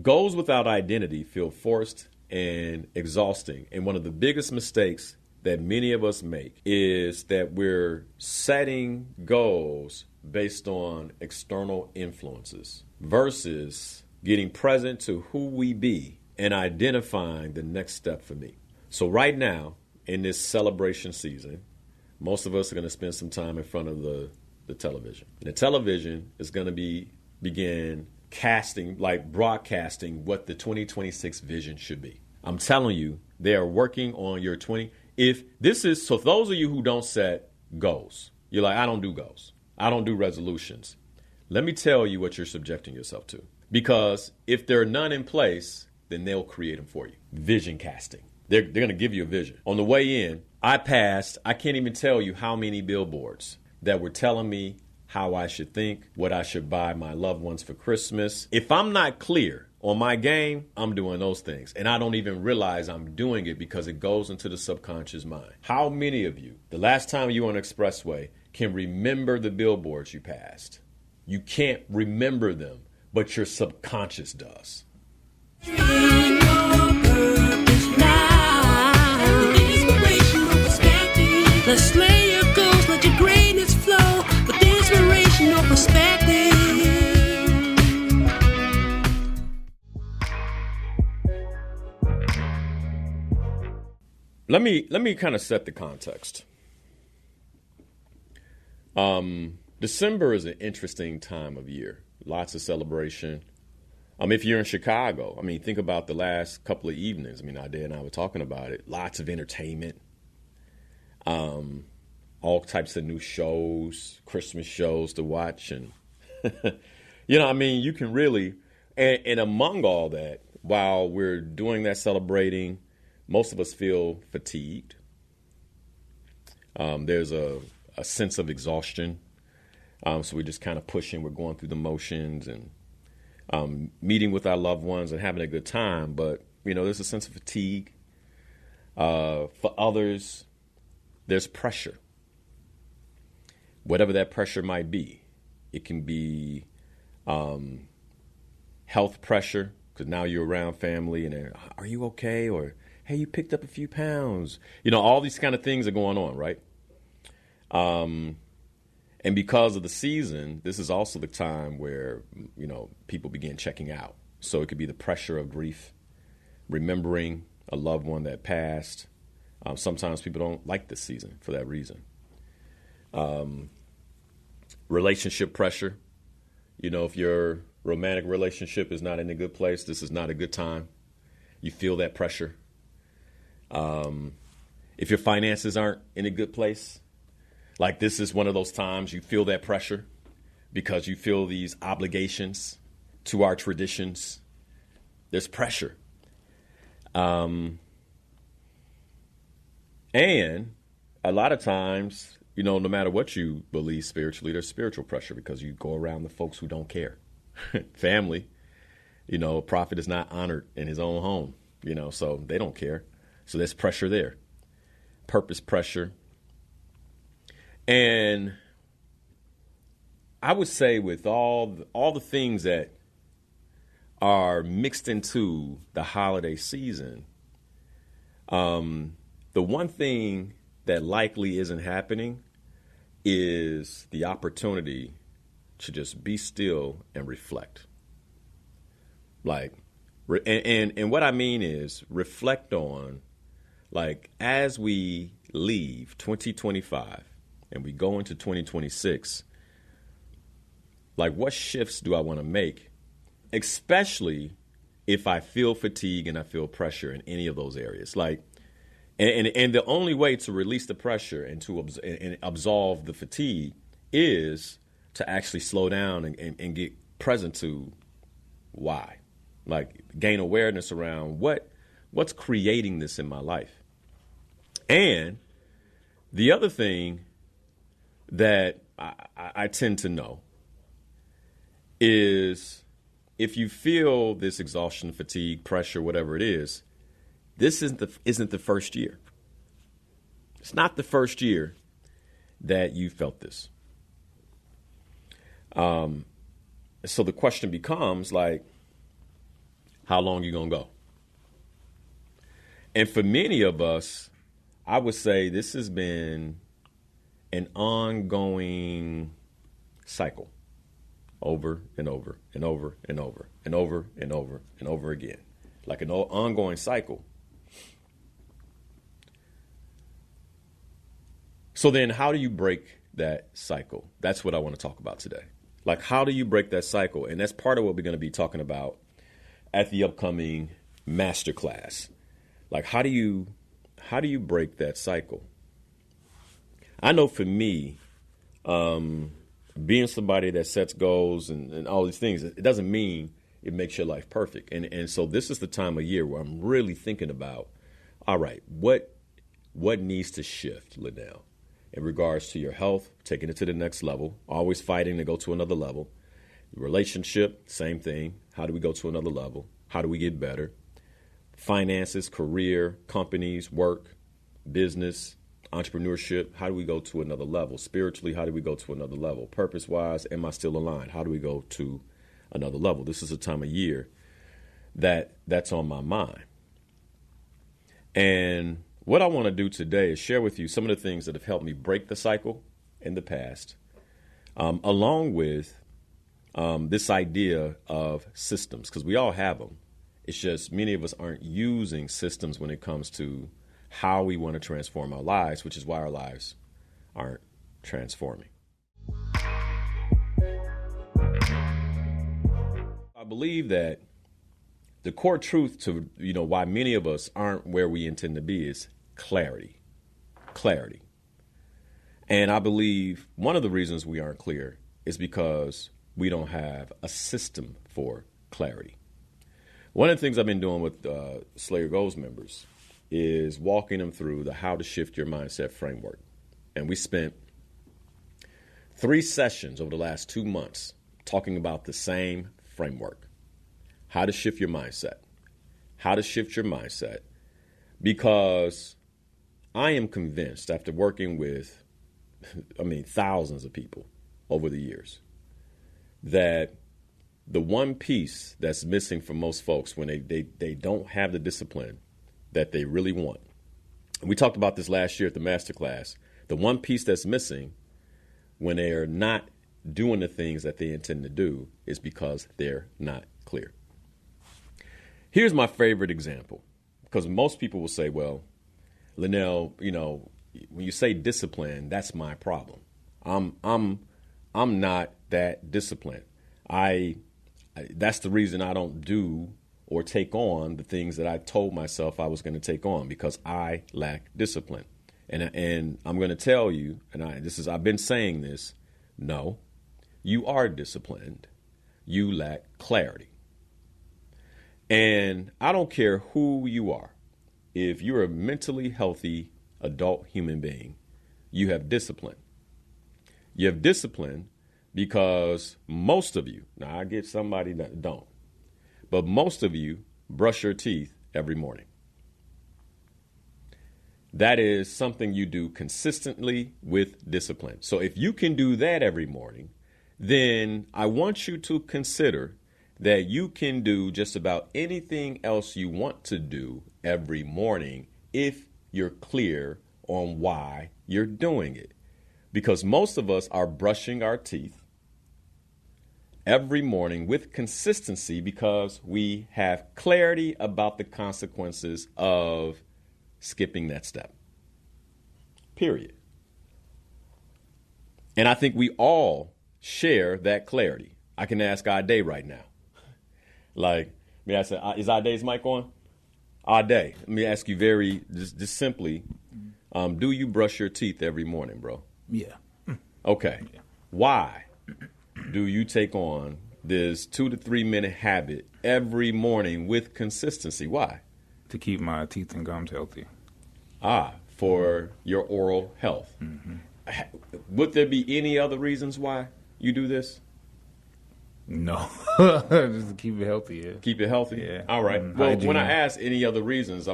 Goals without identity feel forced and exhausting. And one of the biggest mistakes that many of us make is that we're setting goals based on external influences versus getting present to who we be and identifying the next step for me. So right now, in this celebration season, most of us are going to spend some time in front of the television. And the television is going to begin casting, like broadcasting what the 2026 vision should be. I'm telling you, they are working on your so those of you who don't set goals, you're like, I don't do goals. I don't do resolutions. Let me tell you what you're subjecting yourself to. Because if there are none in place, then they'll create them for you. Vision casting. They're going to give you a vision. On the way in, I can't even tell you how many billboards that were telling me how I should think, what I should buy my loved ones for Christmas. If I'm not clear on my game, I'm doing those things. And I don't even realize I'm doing it because it goes into the subconscious mind. How many of you, the last time you were on an expressway, can remember the billboards you passed? You can't remember them, but your subconscious does. Let's slay your goals, let your greatness flow with inspirational perspective. Let me kind of set the context. December is an interesting time of year. Lots of celebration. If you're in Chicago, think about the last couple of evenings. Ade and I were talking about it. Lots of entertainment. All types of new shows, Christmas shows to watch. And, you can really, and among all that, while we're doing that celebrating, most of us feel fatigued. There's a sense of exhaustion. So we're just kind of pushing, we're going through the motions and meeting with our loved ones and having a good time. But, there's a sense of fatigue. For others, there's pressure. Whatever that pressure might be. It can be health pressure, because now you're around family and they're, are you okay? Or, hey, you picked up a few pounds. All these kind of things are going on, right? And because of the season, this is also the time where, people begin checking out. So it could be the pressure of grief, remembering a loved one that passed. Sometimes people don't like this season for that reason. Relationship pressure. If your romantic relationship is not in a good place, this is not a good time. You feel that pressure. If your finances aren't in a good place, like this is one of those times you feel that pressure because you feel these obligations to our traditions. There's pressure. And a lot of times, no matter what you believe spiritually, there's spiritual pressure because you go around the folks who don't care. Family, a prophet is not honored in his own home, so they don't care. So there's pressure there. Purpose pressure. And I would say with all the things that are mixed into the holiday season, the one thing that likely isn't happening is the opportunity to just be still and reflect. And what I mean is reflect on, as we leave 2025 and we go into 2026, what shifts do I want to make, especially if I feel fatigue and I feel pressure in any of those areas. And the only way to release the pressure and to absolve the fatigue is to actually slow down and get present to why. Gain awareness around what's creating this in my life. And the other thing that I tend to know is if you feel this exhaustion, fatigue, pressure, whatever it is, this isn't the first year. It's not the first year that you felt this. So the question becomes how long you going to go. And for many of us, I would say this has been an ongoing cycle over and over and over and over and over and over and over again, like an ongoing cycle. So then how do you break that cycle? That's what I want to talk about today. Like, how do you break that cycle? And that's part of what we're going to be talking about at the upcoming masterclass. Like, how do you break that cycle? I know for me, being somebody that sets goals and all these things, it doesn't mean it makes your life perfect. And so this is the time of year where I'm really thinking about, all right, what needs to shift, Linnell, in regards to your health, taking it to the next level, always fighting to go to another level. Relationship, same thing. How do we go to another level? How do we get better? Finances, career, companies, work, business, entrepreneurship. How do we go to another level? Spiritually, how do we go to another level? Purpose-wise, am I still aligned? How do we go to another level? This is a time of year that's on my mind. And what I want to do today is share with you some of the things that have helped me break the cycle in the past, along with this idea of systems, because we all have them. It's just many of us aren't using systems when it comes to how we want to transform our lives, which is why our lives aren't transforming. I believe that the core truth to, why many of us aren't where we intend to be is clarity. Clarity. And I believe one of the reasons we aren't clear is because we don't have a system for clarity. One of the things I've been doing with Slayer Goals members is walking them through the How to Shift Your Mindset framework. And we spent 3 sessions over the last 2 months talking about the same framework. How to shift your mindset. How to shift your mindset. Because I am convinced, after working with, thousands of people over the years, that the one piece that's missing for most folks when they don't have the discipline that they really want. And we talked about this last year at the masterclass. The one piece that's missing when they are not doing the things that they intend to do is because they're not clear. Here's my favorite example, because most people will say, well, Linnell, when you say discipline, that's my problem. I'm not that disciplined. That's the reason I don't do or take on the things that I told myself I was going to take on, because I lack discipline. And I'm going to tell you, and I've been saying this, no, you are disciplined. You lack clarity. And I don't care who you are. If you're a mentally healthy adult human being, you have discipline. You have discipline because most of you, now I get somebody that don't, but most of you brush your teeth every morning. That is something you do consistently with discipline. So if you can do that every morning, then I want you to consider that you can do just about anything else you want to do every morning if you're clear on why you're doing it. Because most of us are brushing our teeth every morning with consistency because we have clarity about the consequences of skipping that step. Period. And I think we all share that clarity. I can ask Ade right now. Like, may I say, is Ade's mic on? Ade, let me ask you just simply, do you brush your teeth every morning, bro? Yeah. Okay. Yeah. Why do you take on this 2 to 3 minute habit every morning with consistency? Why? To keep my teeth and gums healthy. For your oral health. Mm-hmm. Would there be any other reasons why you do this? No. Just to keep it healthy, yeah. Keep it healthy? Yeah. All right. Well, Hygiene. when I ask any other reasons,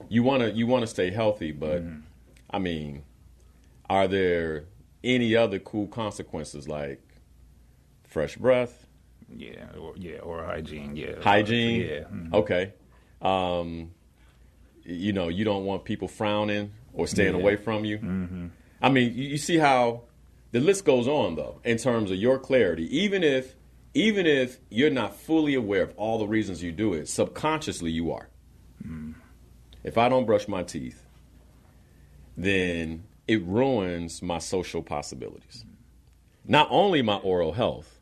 you wanna stay healthy, but are there any other cool consequences like fresh breath, or hygiene. Yeah, Hygiene. Yeah. Mm-hmm. Okay. You don't want people frowning or staying away from you. Mm-hmm. I mean, you see how the list goes on, though, in terms of your clarity. Even if you're not fully aware of all the reasons you do it, subconsciously you are. Mm. If I don't brush my teeth, then it ruins my social possibilities. Not only my oral health,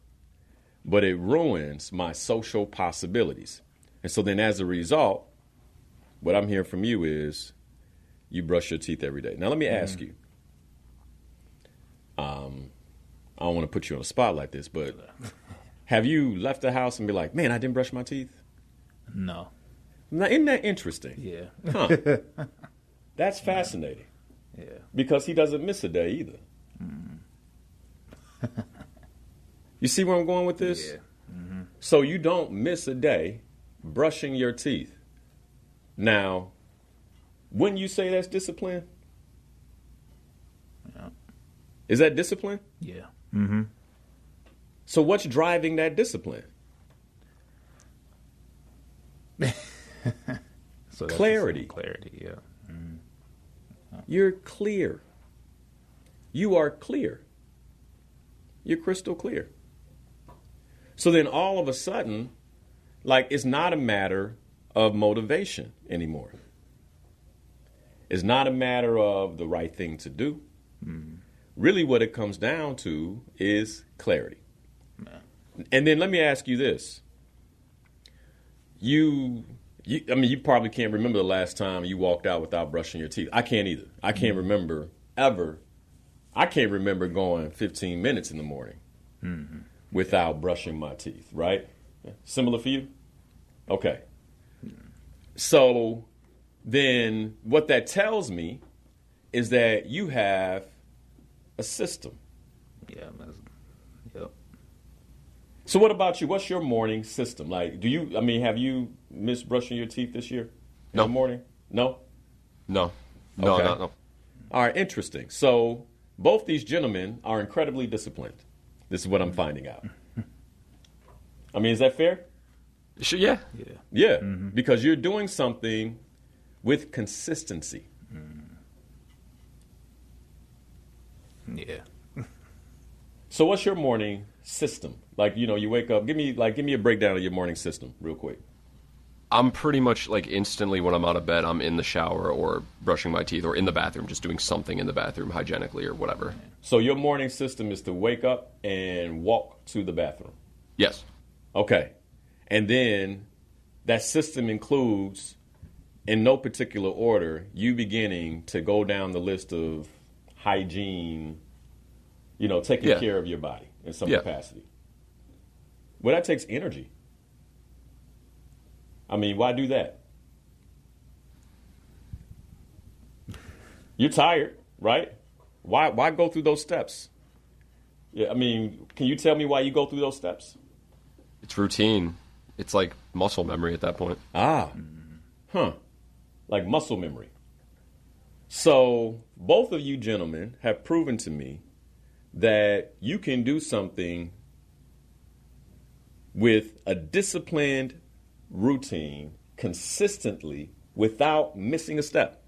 but it ruins my social possibilities. And so then as a result, what I'm hearing from you is you brush your teeth every day. Now, let me ask you. I don't want to put you on a spot like this, but have you left the house and be like, man, I didn't brush my teeth? No. Now, isn't that interesting? Yeah. Huh. That's fascinating. Yeah. Because he doesn't miss a day either. You see where I'm going with this? Yeah. Mm-hmm. So you don't miss a day brushing your teeth. Now, wouldn't you say that's discipline? Yeah. Is that discipline? Yeah. Mm-hmm. So what's driving that discipline? So that's Clarity. Clarity, yeah. Mm-hmm. You're clear. You are clear. You're crystal clear. So then all of a sudden, like, it's not a matter of motivation anymore. It's not a matter of the right thing to do. Mm. Really what it comes down to is clarity. Man. And then let me ask you this. You probably can't remember the last time you walked out without brushing your teeth. I can't either. I can't remember ever. I can't remember going 15 minutes in the morning without brushing my teeth, right? Similar for you? Okay. So then what that tells me is that you have a system. Yeah. Yep. So what about you? What's your morning system? Like, have you missed brushing your teeth this year? No. In the morning? No? No. Okay. No. All right, interesting. So both these gentlemen are incredibly disciplined. This is what I'm finding out. I mean, is that fair? Sure, yeah. Yeah, because you're doing something with consistency. Yeah. So what's your morning system? Like, you wake up, give me a breakdown of your morning system real quick. I'm pretty much like instantly when I'm out of bed, I'm in the shower or brushing my teeth or in the bathroom, just doing something in the bathroom hygienically or whatever. So your morning system is to wake up and walk to the bathroom. Yes. Okay. And then that system includes, in no particular order, you beginning to go down the list of hygiene, taking care of your body in some capacity. Well, that takes energy. I mean, why do that? You're tired, right? Why go through those steps? Yeah, I mean, can you tell me why you go through those steps? It's routine. It's like muscle memory at that point. Like muscle memory. So both of you gentlemen have proven to me that you can do something with a disciplined routine consistently without missing a step.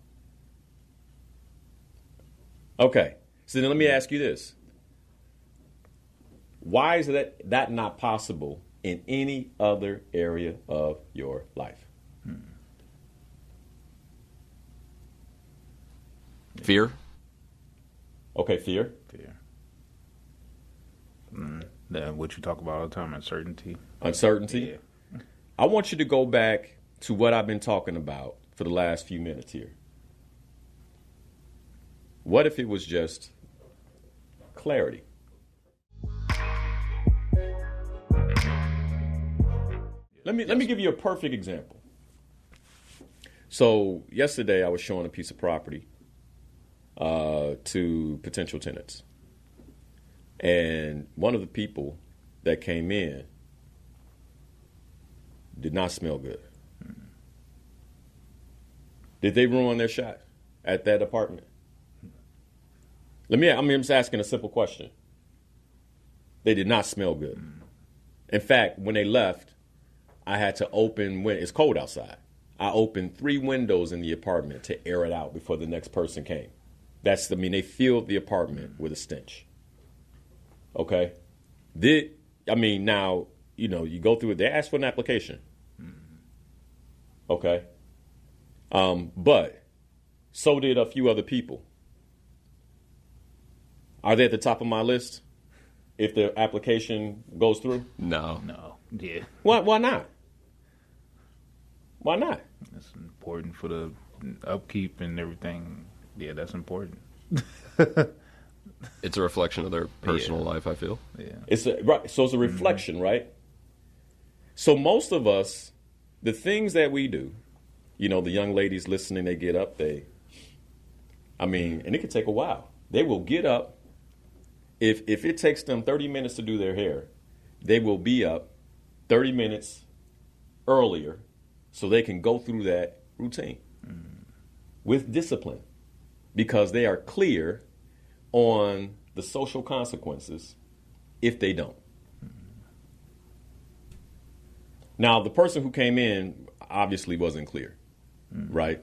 Okay, so then let me ask you this. Why is that not possible in any other area of your life? Fear? Okay, fear. Then what you talk about all the time, uncertainty. Uncertainty? Yeah. I want you to go back to what I've been talking about for the last few minutes here. What if it was just clarity? Let me give you a perfect example. So yesterday I was showing a piece of property to potential tenants. And one of the people that came in did not smell good. Did they ruin their shot at that apartment? I'm just asking a simple question. They did not smell good. In fact, when they left, I had to open when it's cold outside. I opened 3 windows in the apartment to air it out before the next person came. They filled the apartment with a stench. Okay? Now, you go through it. They asked for an application. Okay? But so did a few other people. Are they at the top of my list if the application goes through? No. Yeah. Why not? Why not? That's important for the upkeep and everything. Yeah, that's important. It's a reflection of their personal life, I feel. Yeah. So it's a reflection, right? So most of us, the things that we do, the young ladies listening, they get up, and it can take a while. They will get up. If it takes them 30 minutes to do their hair, they will be up 30 minutes earlier so they can go through that routine with discipline because they are clear on the social consequences if they don't. Now, the person who came in obviously wasn't clear, right?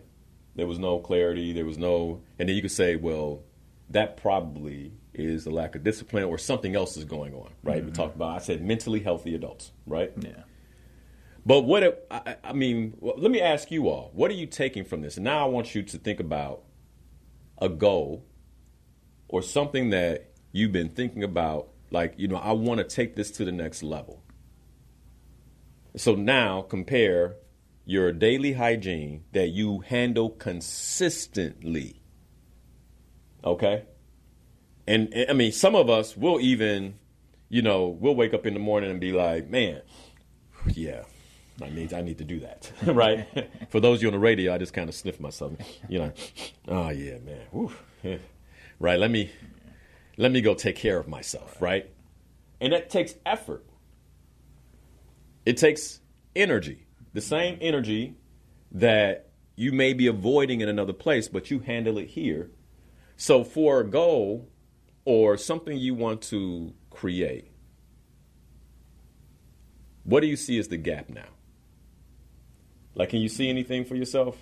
There was no clarity. And then you could say, well, that probably is a lack of discipline or something else is going on, right? We talked about, I said mentally healthy adults, right? Yeah. But let me ask you all, what are you taking from this? And now I want you to think about a goal or something that you've been thinking about, like, I want to take this to the next level. So now compare your daily hygiene that you handle consistently. Okay? And some of us will even, we'll wake up in the morning and be like, man, yeah, I need to do that, right? For those of you on the radio, I just kind of sniff myself, oh yeah, man, whew. Right? Let me go take care of myself, right? And that takes effort. It takes energy, the same energy that you may be avoiding in another place, but you handle it here. So for a goal or something you want to create, what do you see as the gap now? Like, can you see anything for yourself?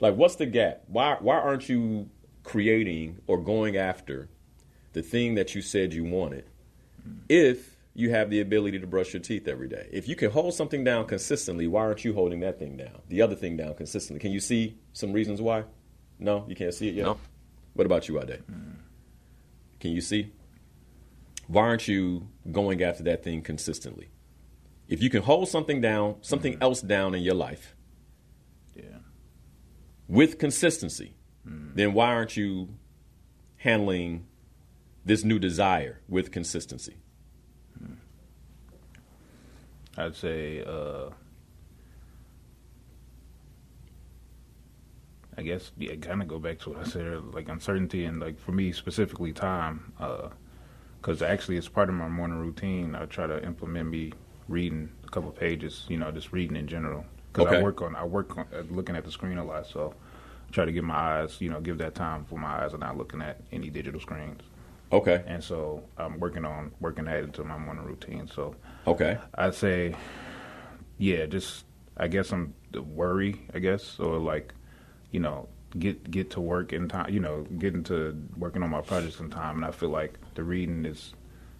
Like, what's the gap? Why aren't you creating or going after the thing that you said you wanted if you have the ability to brush your teeth every day? If you can hold something down consistently, why aren't you holding that thing down, the other thing down consistently? Can you see some reasons why? No, you can't see it yet? No. What about you, Ade? Can you see? Why aren't you going after that thing consistently? If you can hold something down, something else down in your life, with consistency, then why aren't you handling this new desire with consistency? I'd say, I guess, kind of go back to what I said, like uncertainty and, like, for me specifically, time. Because actually it's part of my morning routine. I try to implement me reading a couple pages, just reading in general. Because Okay. I work on looking at the screen a lot, so I try to give my eyes, give that time for my eyes are not looking at any digital screens. Okay. And so I'm working that into my morning routine. So Okay. I'd say, I guess I'm the worry, or like, get to work in time, get into working on my projects in time. And I feel like the reading is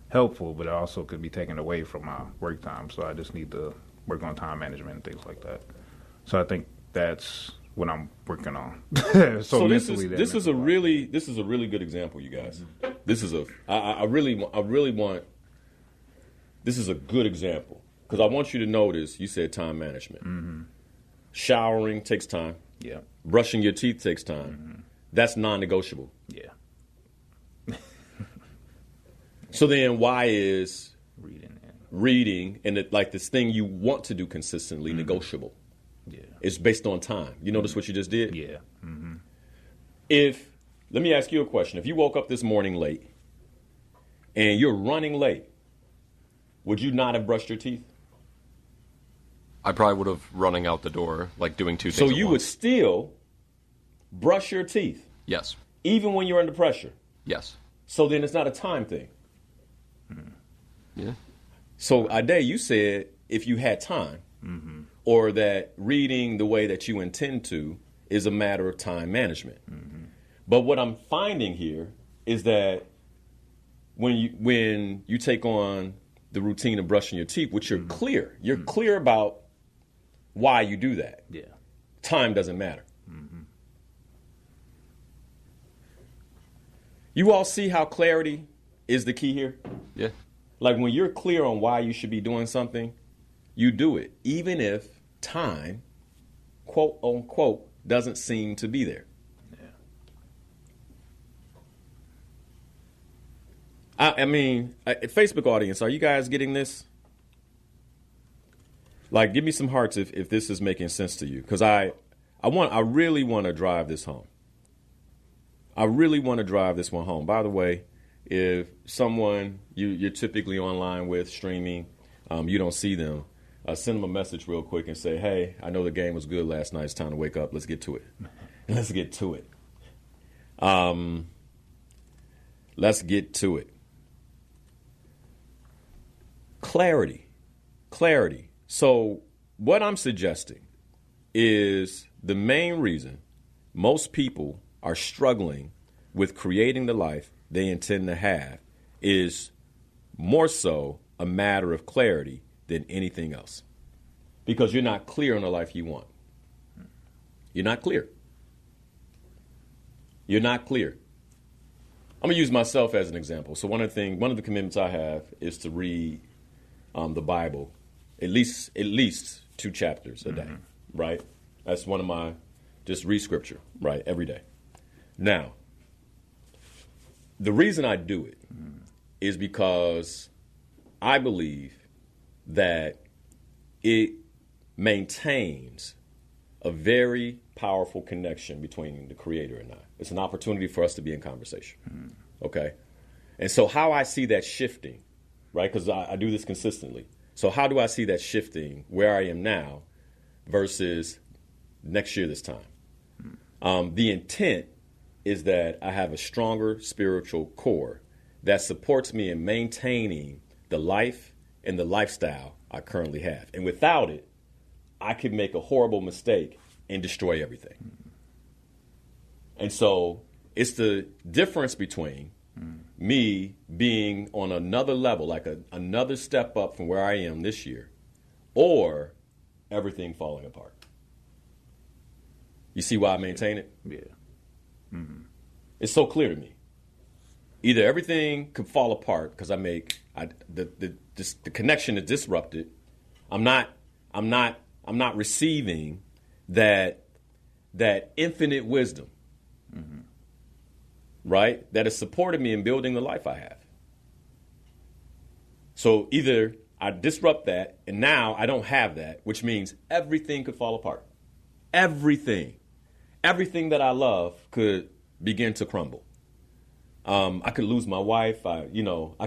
helpful, but it also could be taken away from my work time. So I just need to work on time management and things like that. So I think that's what I'm working on. So this is a really good example, you guys. This is I really want. This is a good example because I want you to notice. You said time management. Showering takes time. Yeah. Brushing your teeth takes time. That's non-negotiable. Yeah. So then, why is Reading and this thing you want to do consistently negotiable? Yeah. It's based on time. You notice what you just did? Yeah. Let me ask you a question. If you woke up this morning late and you're running late, would you not have brushed your teeth? I probably would have running out the door, like doing two things. So at you once. would still brush your teeth, Yes. even when you're under pressure. Yes. So then it's not a time thing. Yeah. So, Ade, you said if you had time, or that reading the way that you intend to is a matter of time management. But what I'm finding here is that when you take on the routine of brushing your teeth, which you're clear about why you do that. Yeah. Time doesn't matter. You all see how clarity is the key here? Yeah. Like when you're clear on why you should be doing something, you do it, even if time, quote unquote, doesn't seem to be there. I mean, Facebook audience, are you guys getting this? Like, give me some hearts if this is making sense to you, because I really want to drive this home. I really want to drive this one home. By the way, if someone you're typically online with streaming, you don't see them, send them a message real quick and say, hey, I know the game was good last night. It's time to wake up. Let's get to it. Let's get to it. Let's get to it. Clarity. So what I'm suggesting is the main reason most people are struggling with creating the life they intend to have is more so a matter of clarity than anything else. Because you're not clear on the life you want. You're not clear. You're not clear. I'm going to use myself as an example. So one of the commitments I have is to read the Bible at least 2 chapters a day, right? That's one of my, just read scripture, right, every day. Now, the reason I do it is because I believe that it maintains a very powerful connection between the Creator and I. It's an opportunity for us to be in conversation, okay? And so how I see that shifting, right, because I do this consistently. So how do I see that shifting where I am now versus next year this time? The intent is that I have a stronger spiritual core that supports me in maintaining the life and the lifestyle I currently have. And without it, I could make a horrible mistake and destroy everything. And so it's the difference between me being on another level, like another step up from where I am this year, or everything falling apart. You see why I maintain it? Yeah. It's so clear to me. Either everything could fall apart because the connection is disrupted. I'm not receiving that infinite wisdom, right? That has supported me in building the life I have. So either I disrupt that, and now I don't have that, which means everything could fall apart. Everything that I love could begin to crumble. I could lose my wife. I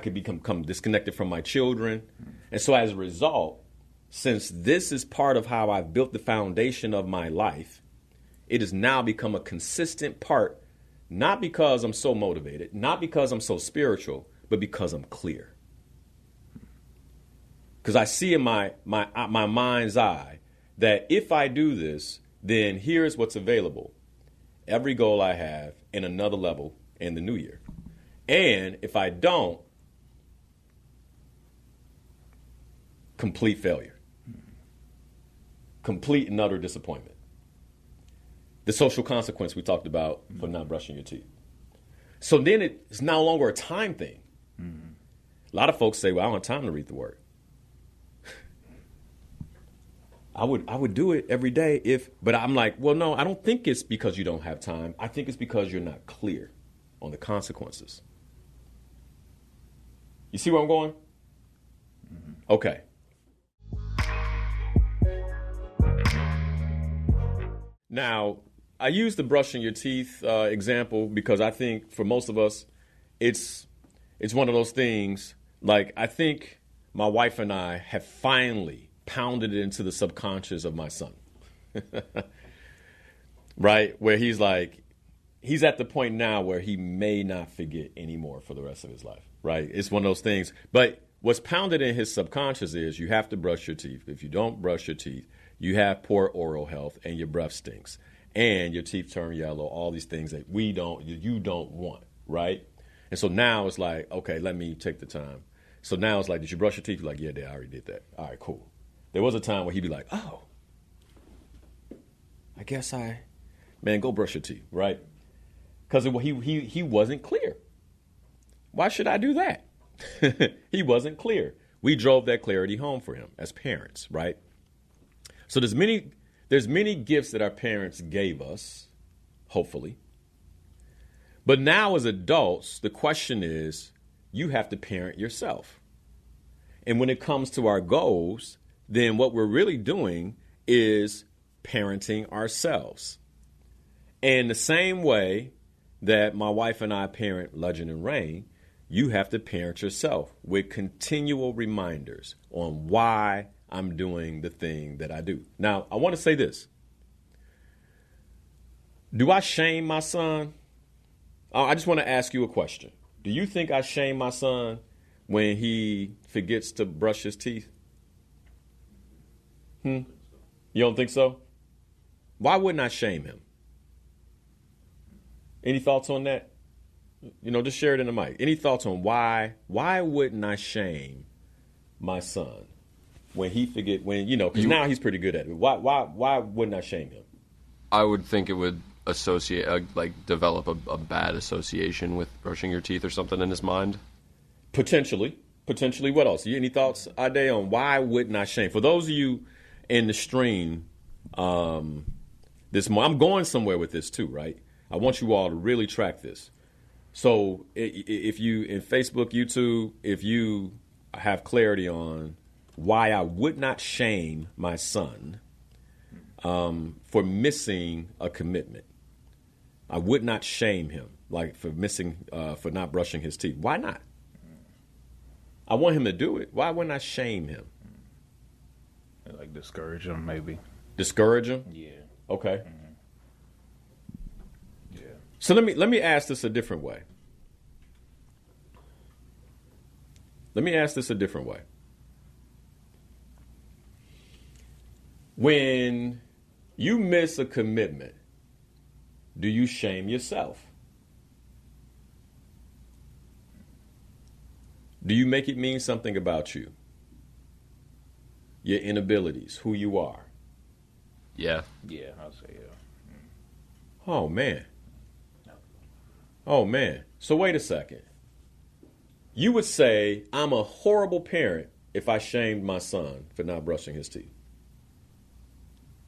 could become disconnected from my children. And so as a result, since this is part of how I've built the foundation of my life, it has now become a consistent part, not because I'm so motivated, not because I'm so spiritual, but because I'm clear. Because I see in my mind's eye that if I do this, then here's what's available. Every goal I have in another level in the new year. And if I don't, complete failure. Complete and utter disappointment. The social consequence we talked about for not brushing your teeth. So then it's no longer a time thing. A lot of folks say, well, I don't have time to read the word. I would do it every day but I'm like, well, no, I don't think it's because you don't have time. I think it's because you're not clear on the consequences. You see where I'm going? Okay. Now, I use the brushing your teeth example because I think for most of us, it's one of those things, like I think my wife and I have finally pounded it into the subconscious of my son. Right? Where he's at the point now where he may not forget anymore for the rest of his life. Right? It's one of those things. But what's pounded in his subconscious is you have to brush your teeth. If you don't brush your teeth, you have poor oral health and your breath stinks and your teeth turn yellow, all these things that you don't want, right? And so now it's like, okay, let me take the time. So now it's like, did you brush your teeth? You're like, yeah, Dad, I already did that. All right, cool. There was a time where he'd be like, oh, I guess man, go brush your teeth, right? Because he wasn't clear. Why should I do that? He wasn't clear. We drove that clarity home for him as parents, right? So there's many gifts that our parents gave us, hopefully. But now as adults, the question is, you have to parent yourself. And when it comes to our goals, then what we're really doing is parenting ourselves. And the same way that my wife and I parent Legend and Rain, you have to parent yourself with continual reminders on why I'm doing the thing that I do. Now, I want to say this. Do I shame my son? I just want to ask you a question. Do you think I shame my son when he forgets to brush his teeth? You don't think so? Why wouldn't I shame him? Any thoughts on that? Just share it in the mic. Any thoughts on why wouldn't I shame my son when he because now he's pretty good at it. Why wouldn't I shame him? I would think it would develop a bad association with brushing your teeth or something in his mind. Potentially. What else? Any thoughts, Ade, on why wouldn't I shame? For those of you in the stream, I'm going somewhere with this too, right? I want you all to really track this. So if you, in Facebook, YouTube, if you have clarity on why I would not shame my son for missing a commitment, I would not shame him, for not brushing his teeth. Why not? I want him to do it. Why wouldn't I shame him? Like discourage him, maybe. Discourage him? Yeah. Okay. Mm-hmm. Yeah. So let me ask this a different way. When you miss a commitment, do you shame yourself? Do you make it mean something about you? Your inabilities, who you are? Yeah. Yeah, I'll say yeah. Oh, man. So wait a second. You would say I'm a horrible parent if I shamed my son for not brushing his teeth.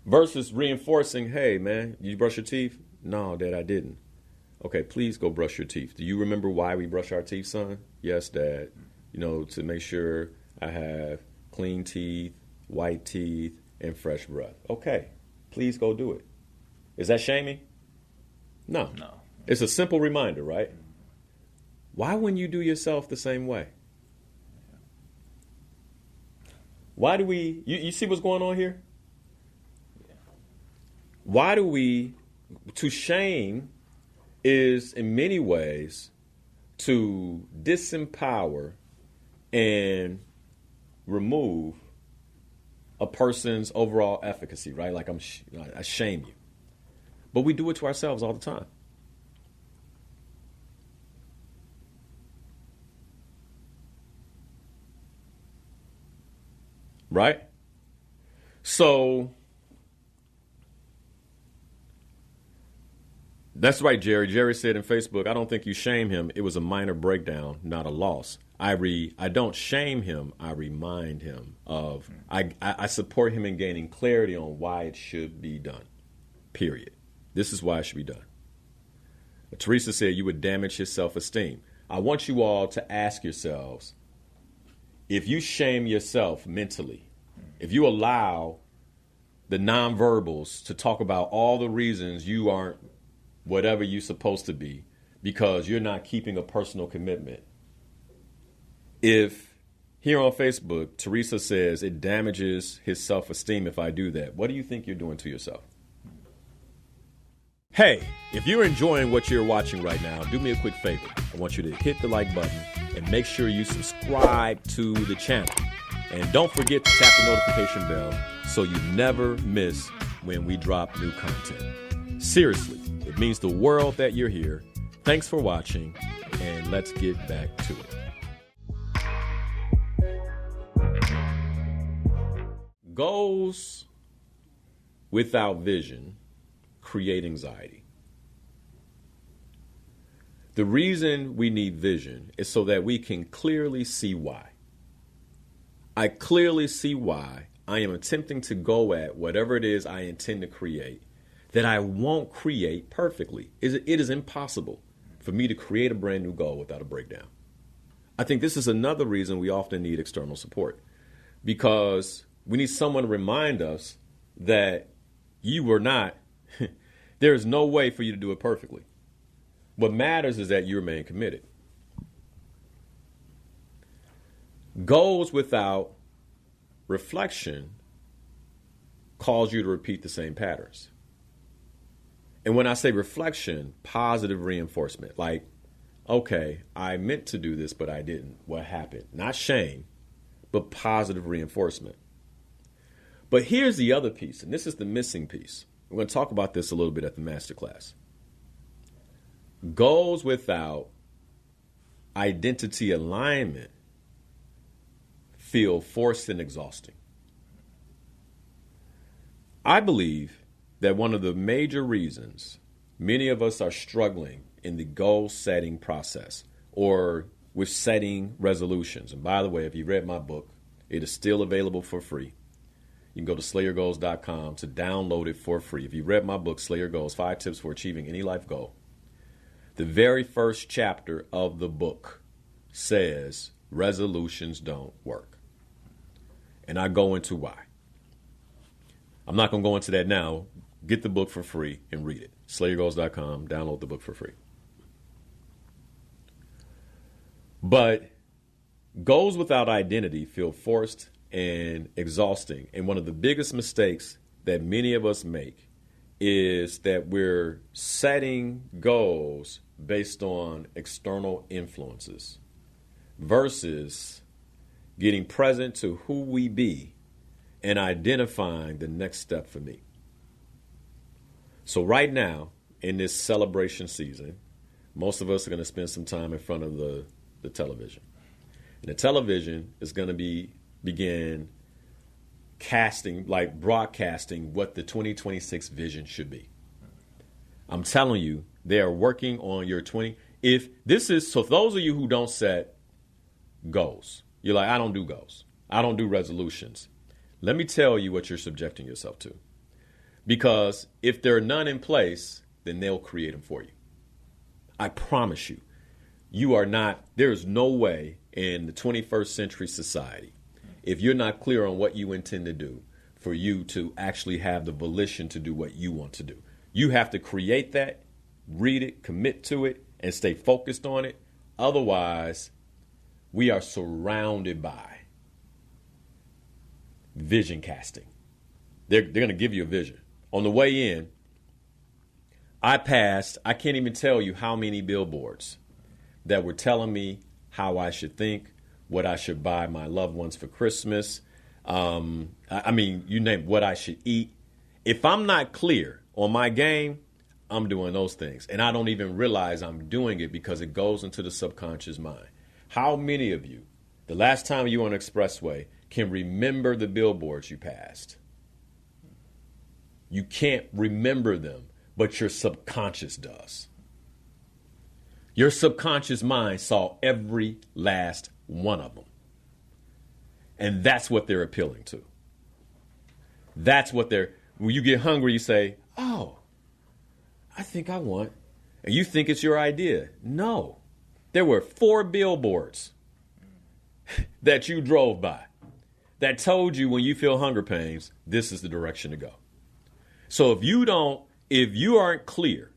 Versus reinforcing, hey, man, you brush your teeth? No, Dad, I didn't. Okay, please go brush your teeth. Do you remember why we brush our teeth, son? Yes, Dad. To make sure I have clean teeth, white teeth, and fresh breath. Okay, please go do it. Is that shaming? No. It's a simple reminder, right? Why wouldn't you do yourself the same way? Why do we, you see what's going on here? Why do we, to shame is in many ways to disempower and remove a person's overall efficacy, right? Like I shame you. But we do it to ourselves all the time. Right? So that's right, Jerry. Jerry said in Facebook, I don't think you shame him. It was a minor breakdown, not a loss. I don't shame him. I remind him of, I support him in gaining clarity on why it should be done. Period. This is why it should be done. Teresa said you would damage his self-esteem. I want you all to ask yourselves, if you shame yourself mentally, if you allow the nonverbals to talk about all the reasons you aren't whatever you're supposed to be because you're not keeping a personal commitment. If here on Facebook, Teresa says it damages his self-esteem if I do that, what do you think you're doing to yourself? Hey, if you're enjoying what you're watching right now, do me a quick favor. I want you to hit the like button and make sure you subscribe to the channel. And don't forget to tap the notification bell so you never miss when we drop new content. Seriously, it means the world that you're here. Thanks for watching, and let's get back to it. Goals without vision create anxiety. The reason we need vision is so that we can clearly see why. I clearly see why I am attempting to go at whatever it is I intend to create that I won't create perfectly. It is impossible for me to create a brand new goal without a breakdown. I think this is another reason we often need external support, because we need someone to remind us that you were not, there is no way for you to do it perfectly. What matters is that you remain committed. Goals without reflection cause you to repeat the same patterns. And when I say reflection, positive reinforcement, like, okay, I meant to do this, but I didn't. What happened? Not shame, but positive reinforcement. But here's the other piece, and this is the missing piece. We're going to talk about this a little bit at the masterclass. Goals without identity alignment feel forced and exhausting. I believe that one of the major reasons many of us are struggling in the goal setting process or with setting resolutions. And by the way, if you read my book, it is still available for free. You can go to slayyourgoals.com to download it for free. If you read my book, Slay Your Goals, 5 Tips for Achieving Any Life Goal, the very first chapter of the book says resolutions don't work. And I go into why. I'm not going to go into that now. Get the book for free and read it. Slayyourgoals.com, download the book for free. But goals without identity feel forced and exhausting. And one of the biggest mistakes that many of us make is that we're setting goals based on external influences versus getting present to who we be and identifying the next step for me. So right now, in this celebration season, most of us are going to spend some time in front of the television. And the television is going to begin broadcasting what the 2026 vision should be. I'm telling you, they are working on your so those of you who don't set goals, you're like, I don't do goals. I don't do resolutions. Let me tell you what you're subjecting yourself to. Because if there are none in place, then they'll create them for you. I promise you, there's no way in the 21st century society, if you're not clear on what you intend to do, for you to actually have the volition to do what you want to do. You have to create that, read it, commit to it, and stay focused on it. Otherwise, we are surrounded by vision casting. They're going to give you a vision. On the way in, I can't even tell you how many billboards that were telling me how I should think, what I should buy my loved ones for Christmas. You name what I should eat. If I'm not clear on my game, I'm doing those things. And I don't even realize I'm doing it because it goes into the subconscious mind. How many of you, the last time you were on an expressway, can remember the billboards you passed? You can't remember them, but your subconscious does. Your subconscious mind saw every last one of them. And that's what they're appealing to. When you get hungry, you say, oh, I think I want, and you think it's your idea. No, there were 4 billboards that you drove by that told you when you feel hunger pains, this is the direction to go. So if you aren't clear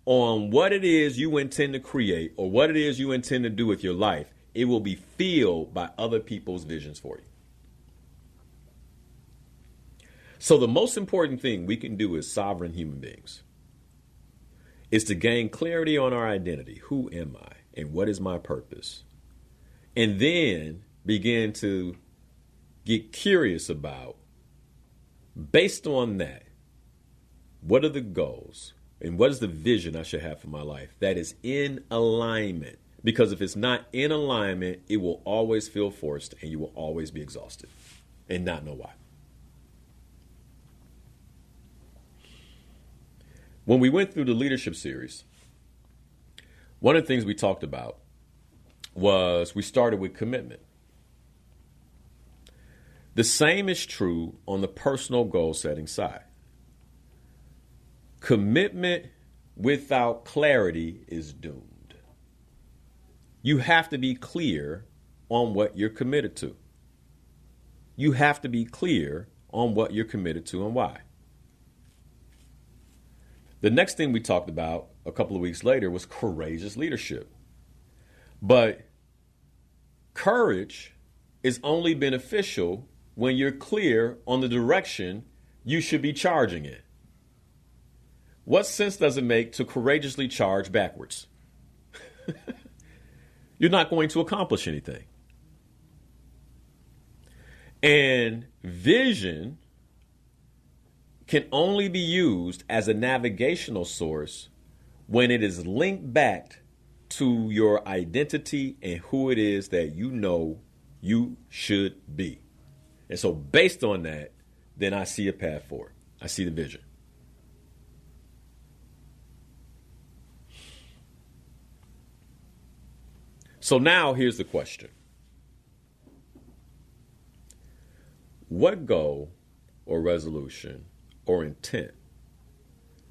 on what it is you intend to create or what it is you intend to do with your life, it will be filled by other people's visions for you. So the most important thing we can do as sovereign human beings is to gain clarity on our identity. Who am I and what is my purpose? and then begin to get curious about, based on that, what are the goals and what is the vision I should have for my life that is in alignment? Because if it's not in alignment, it will always feel forced and you will always be exhausted and not know why. When we went through the leadership series, one of the things we talked about was we started with commitment. The same is true on the personal goal setting side. Commitment without clarity is doomed. You have to be clear on what you're committed to. You have to be clear on what you're committed to and why. The next thing we talked about a couple of weeks later was courageous leadership. But courage is only beneficial when you're clear on the direction you should be charging in. What sense does it make to courageously charge backwards? You're not going to accomplish anything. And vision can only be used as a navigational source when it is linked back to your identity and who it is that you know you should be. And so based on that, then I see a path forward. I see the vision. So now here's the question. What goal or resolution or intent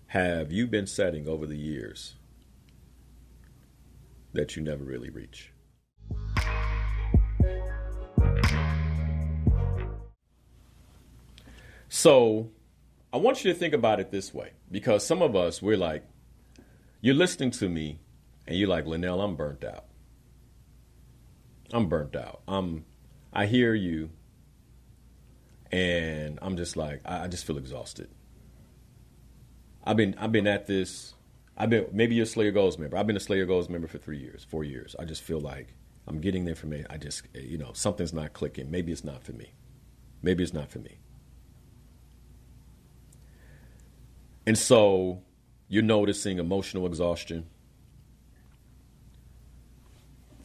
have you been setting over the years that you never really reach? So I want you to think about it this way, because some of us, we're like, you're listening to me and you're like, Linnell, I'm burnt out. I'm burnt out. I hear you and I'm just like, I just feel exhausted. I've been at this. Maybe you're a Slayer Goals member. I've been a Slayer Goals member for 4 years. I just feel like I'm getting the information. I just, something's not clicking. Maybe it's not for me. And so you're noticing emotional exhaustion,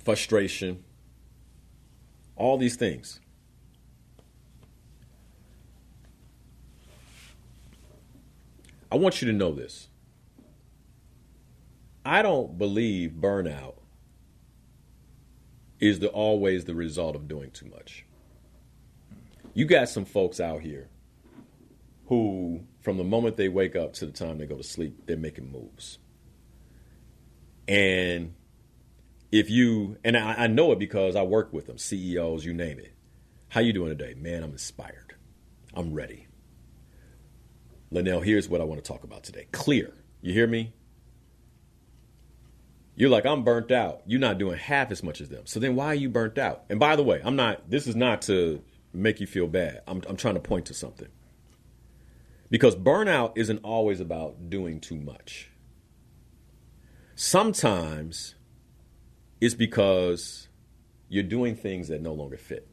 frustration, all these things. I want you to know this. I don't believe burnout is always the result of doing too much. You got some folks out here who, from the moment they wake up to the time they go to sleep, they're making moves. And I know it because I work with them, CEOs, you name it. How you doing today? Man, I'm inspired. I'm ready. Linnell, here's what I want to talk about today. Clear. You hear me? You're like, I'm burnt out. You're not doing half as much as them. So then why are you burnt out? And by the way, this is not to make you feel bad. I'm trying to point to something. Because burnout isn't always about doing too much. Sometimes it's because you're doing things that no longer fit.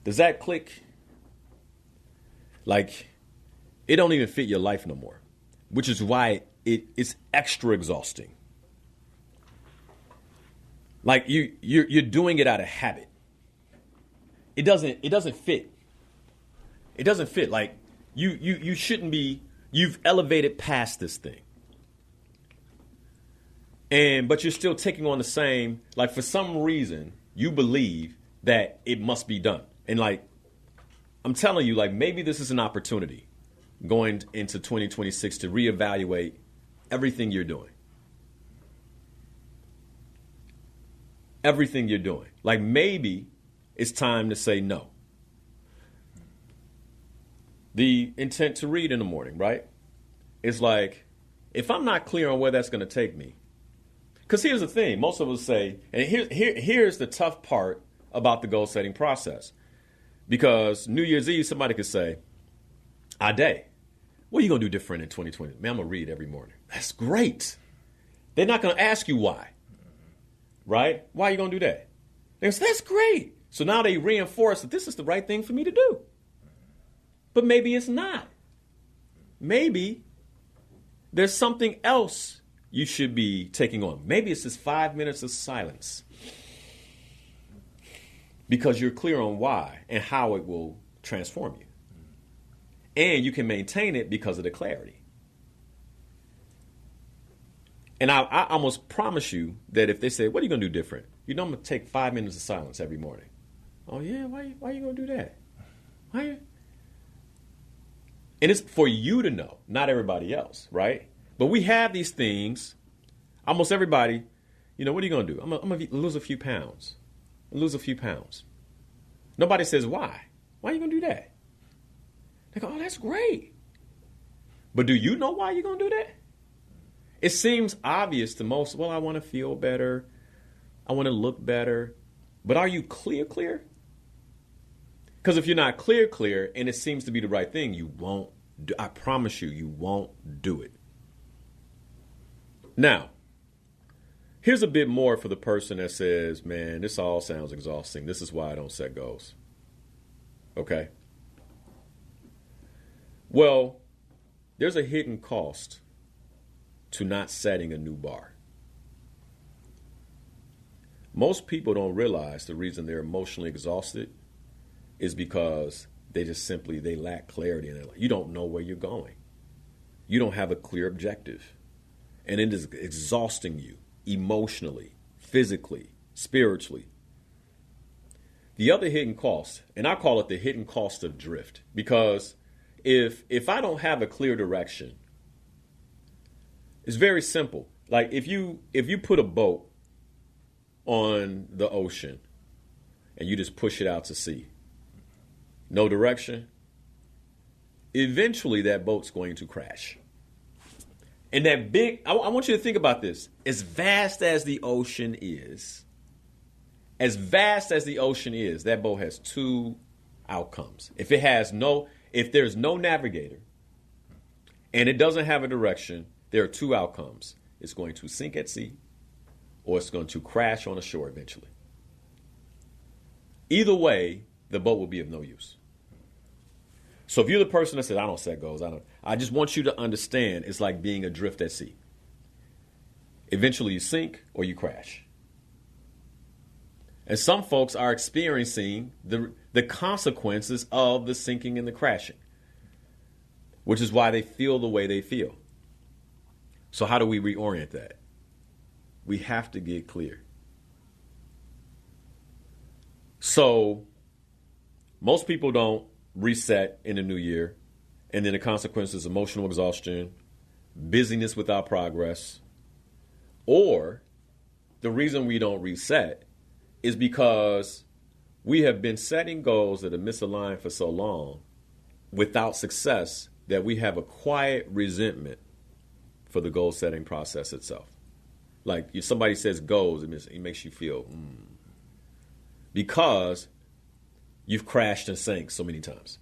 Does that click? Like, it don't even fit your life no more, which is why it's extra exhausting. Like you're doing it out of habit. It doesn't fit. It doesn't fit. Like you shouldn't be. You've elevated past this thing. But you're still taking on the same, like for some reason, you believe that it must be done. And like, I'm telling you, like maybe this is an opportunity going into 2026 to reevaluate everything you're doing. Everything you're doing. Like maybe it's time to say no. The intent to read in the morning, right? It's like, if I'm not clear on where that's going to take me, because here's the thing, most of us say, and here's the tough part about the goal setting process. Because New Year's Eve, somebody could say, Ade, what are you going to do different in 2020? Man, I'm going to read every morning. That's great. They're not going to ask you why. right? Why are you going to do that? They say, that's great. So now they reinforce that this is the right thing for me to do. But maybe it's not. Maybe there's something else you should be taking on. Maybe it's just 5 minutes of silence. Because you're clear on why and how it will transform you. And you can maintain it because of the clarity. And I almost promise you that if they say, what are you going to do different? I'm going to take 5 minutes of silence every morning. Oh, yeah? Why are you going to do that? Why? And it's for you to know, not everybody else, right? But we have these things. Almost everybody, what are you going to do? I'm going to lose a few pounds. Lose a few pounds. Nobody says, why? Why are you going to do that? They go, oh, that's great. But do you know why you're going to do that? It seems obvious to most. Well, I want to feel better. I want to look better. But are you clear? Because if you're not clear, and it seems to be the right thing, you won't do. I promise you won't do it. Now, here's a bit more for the person that says, man, this all sounds exhausting. This is why I don't set goals. Okay? Well, there's a hidden cost to not setting a new bar. Most people don't realize the reason they're emotionally exhausted is because they lack clarity in their life. You don't know where you're going. You don't have a clear objective. And it is exhausting you emotionally, physically, spiritually. The other hidden cost, and I call it the hidden cost of drift, because if I don't have a clear direction, it's very simple. Like if you put a boat on the ocean and you just push it out to sea, no direction, eventually that boat's going to crash. And that I want you to think about this. As vast as the ocean is, that boat has two outcomes. If there's no navigator and it doesn't have a direction, there are two outcomes. It's going to sink at sea or it's going to crash on the shore eventually. Either way, the boat will be of no use. So if you're the person that says, I don't set goals, I just want you to understand it's like being adrift at sea. Eventually you sink or you crash. And some folks are experiencing the consequences of the sinking and the crashing, which is why they feel the way they feel. So how do we reorient that? We have to get clear. So most people don't reset in the new year, and then the consequences: emotional exhaustion, busyness without progress, or the reason we don't reset is because we have been setting goals that are misaligned for so long without success that we have a quiet resentment for the goal setting process itself. Like if somebody says goals, it makes you feel because you've crashed and sank so many times.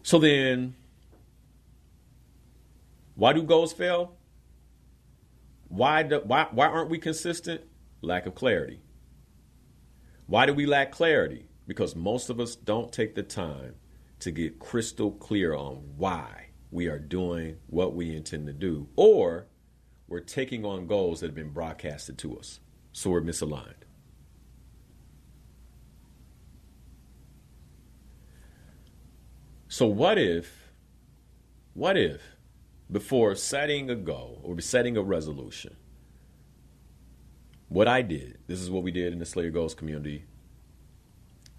So then, why do goals fail? Why aren't we consistent? Lack of clarity. Why do we lack clarity? Because most of us don't take the time to get crystal clear on why we are doing what we intend to do, or we're taking on goals that have been broadcasted to us, so we're misaligned. So what if before setting a goal or setting a resolution, what I did, this is what we did in the Slayer Goals community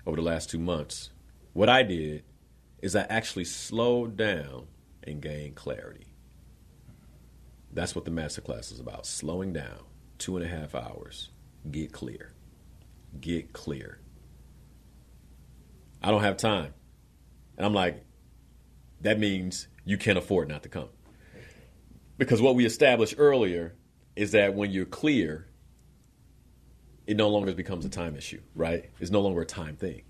over the last 2 months, what I did is I actually slowed down and gain clarity. That's what the masterclass is about. Slowing down, 2.5 hours. Get clear. Get clear. I don't have time. And I'm like, that means you can't afford not to come. Because what we established earlier is that when you're clear, it no longer becomes a time issue, right? It's no longer a time thing.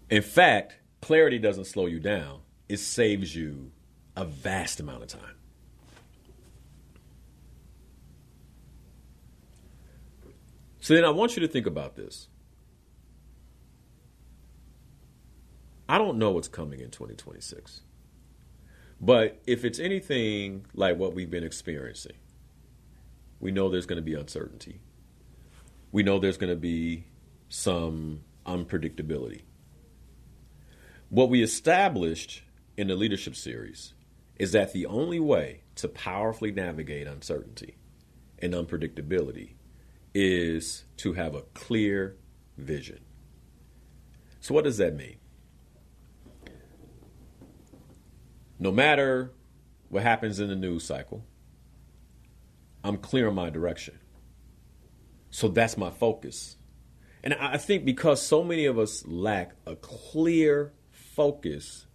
In fact, clarity doesn't slow you down. It saves you a vast amount of time. So then I want you to think about this. I don't know what's coming in 2026. But if it's anything like what we've been experiencing, we know there's going to be uncertainty. We know there's going to be some unpredictability. What we established in the leadership series is that the only way to powerfully navigate uncertainty and unpredictability is to have a clear vision. So what does that mean? No matter what happens in the news cycle, I'm clear on my direction. So that's my focus. And I think because so many of us lack a clear focus,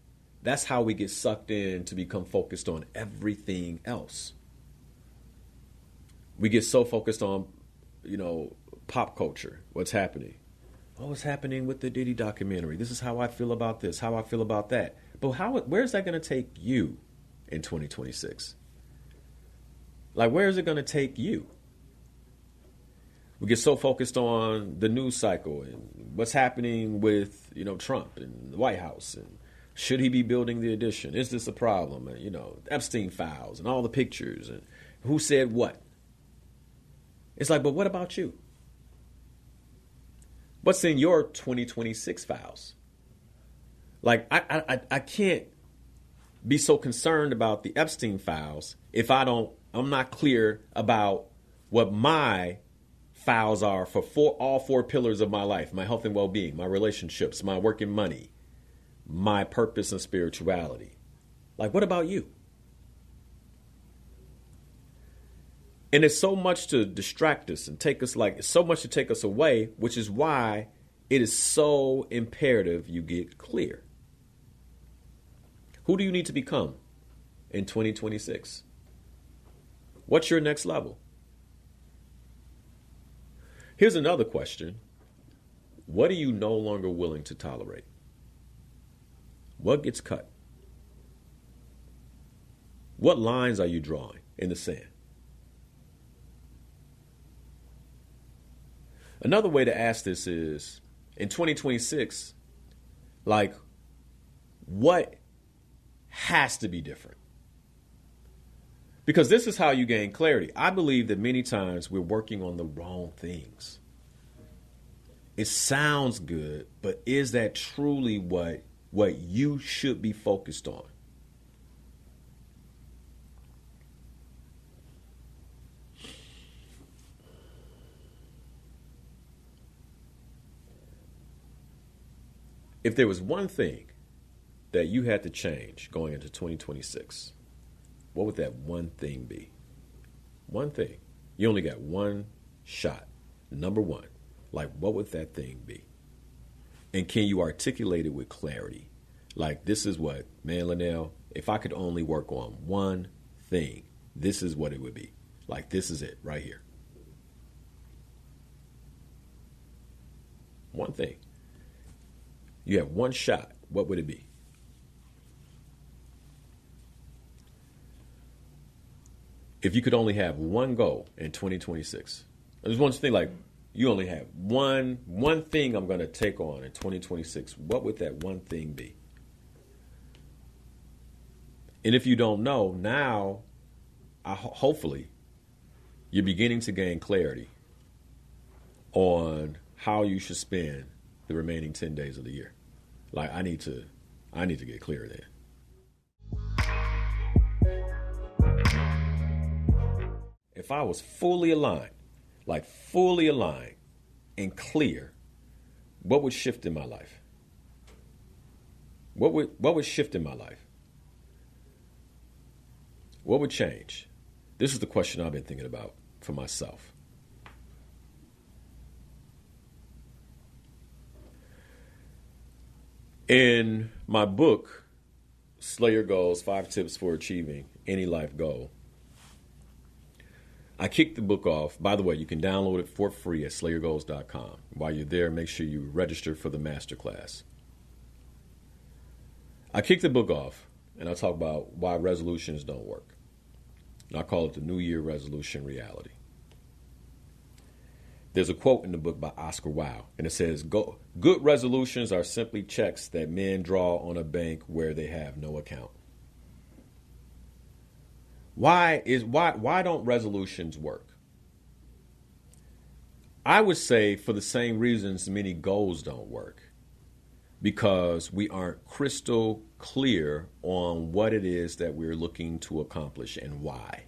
that's how we get sucked in to become focused on everything else. We get so focused on, pop culture, what's happening. Oh, what's happening with the Diddy documentary? This is how I feel about this, how I feel about that. But where's that going to take you in 2026? Like, where is it going to take you? We get so focused on the news cycle and what's happening with, Trump and the White House, and should he be building the addition? Is this a problem? And, Epstein files and all the pictures and who said what? It's like, but what about you? What's in your 2026 files? Like, I can't be so concerned about the Epstein files if I'm not clear about what my files are for all four pillars of my life: my health and well-being, my relationships, my work and money, my purpose and spirituality. Like, what about you? And it's so much to distract us and take us, it's so much to take us away, which is why it is so imperative you get clear. Who do you need to become in 2026? What's your next level? Here's another question. What are you no longer willing to tolerate? What gets cut? What lines are you drawing in the sand? Another way to ask this is, in 2026, what has to be different? Because this is how you gain clarity. I believe that many times we're working on the wrong things. It sounds good, but is that truly what you should be focused on? If there was one thing that you had to change going into 2026, what would that one thing be? One thing. You only got one shot. Number one. What would that thing be? And can you articulate it with clarity? This is what, man, Linnell, if I could only work on one thing, this is what it would be. This is it right here. One thing. You have one shot. What would it be? If you could only have one goal in 2026, there's one thing you only have one thing I'm going to take on in 2026. What would that one thing be? And if you don't know, now, hopefully, you're beginning to gain clarity on how you should spend the remaining 10 days of the year. I need to get clear there. If I was fully aligned and clear, what would shift in my life? What would shift in my life? What would change? This is the question I've been thinking about for myself. In my book, Slay Your Goals, 5 Tips for Achieving Any Life Goal, I kicked the book off. By the way, you can download it for free at slayyourgoals.com. While you're there, make sure you register for the masterclass. I kick the book off and I talk about why resolutions don't work. And I call it the New Year resolution reality. There's a quote in the book by Oscar Wilde, and it says, good resolutions are simply checks that men draw on a bank where they have no account. Why don't resolutions work? I would say for the same reasons many goals don't work. Because we aren't crystal clear on what it is that we're looking to accomplish and why.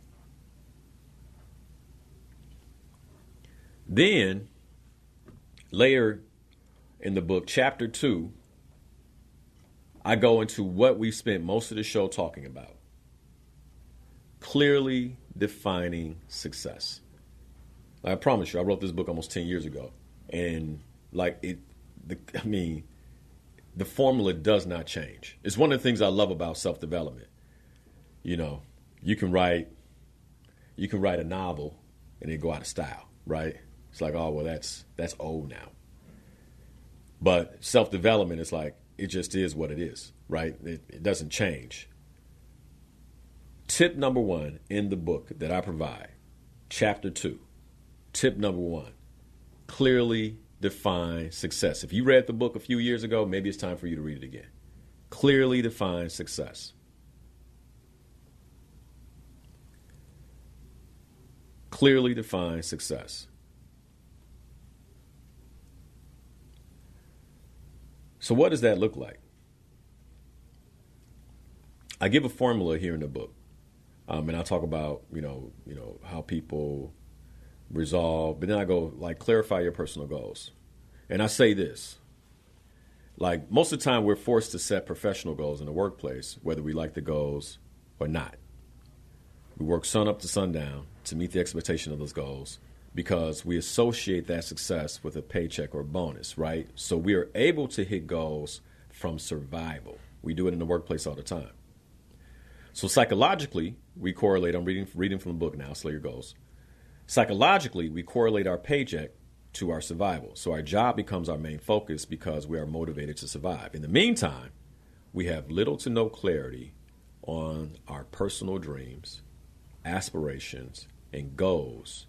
Then, later in the book, chapter 2, I go into what we spent most of the show talking about. Clearly defining success. I promise you, I wrote this book almost 10 years ago. And the formula does not change. It's one of the things I love about self-development. You know, you can write a novel and it go out of style, right? It's like, oh, well, that's old now. But self-development is like, it just is what it is, right? It doesn't change. Tip number 1 in the book that I provide, chapter 2, tip number 1, clearly define success. If you read the book a few years ago, maybe it's time for you to read it again. Clearly define success. Clearly define success. So what does that look like? I give a formula here in the book. And I talk about, how people resolve, but then I go clarify your personal goals. And I say this, most of the time we're forced to set professional goals in the workplace, whether we like the goals or not. We work sun up to sundown to meet the expectation of those goals because we associate that success with a paycheck or a bonus, right? So we are able to hit goals from survival. We do it in the workplace all the time. So psychologically, we correlate, I'm reading from the book now, Slay Your Goals. Psychologically, we correlate our paycheck to our survival. So our job becomes our main focus because we are motivated to survive. In the meantime, we have little to no clarity on our personal dreams, aspirations, and goals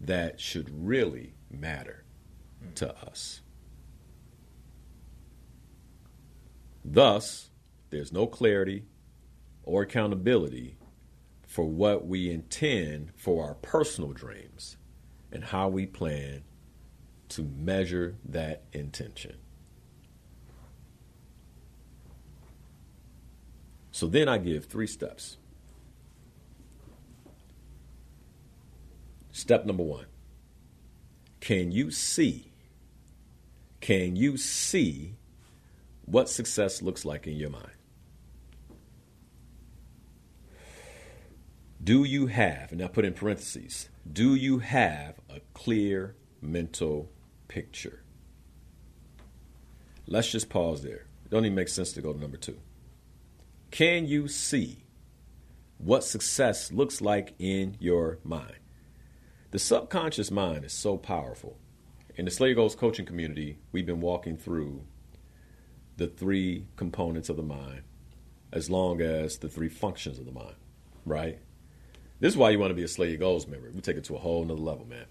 that should really matter to us. Thus, there's no clarity or accountability for what we intend for our personal dreams and how we plan to measure that intention. So then I give 3 steps. Step number 1. Can you see what success looks like in your mind? Do you have, and I put in parentheses, do you have a clear mental picture? Let's just pause there. It don't even make sense to go to number 2. Can you see what success looks like in your mind? The subconscious mind is so powerful. In the Slay Your Goals coaching community, we've been walking through the 3 components of the mind as long as the 3 functions of the mind, right? This is why you want to be a Slay Your Goals member. We take it to a whole nother level, man.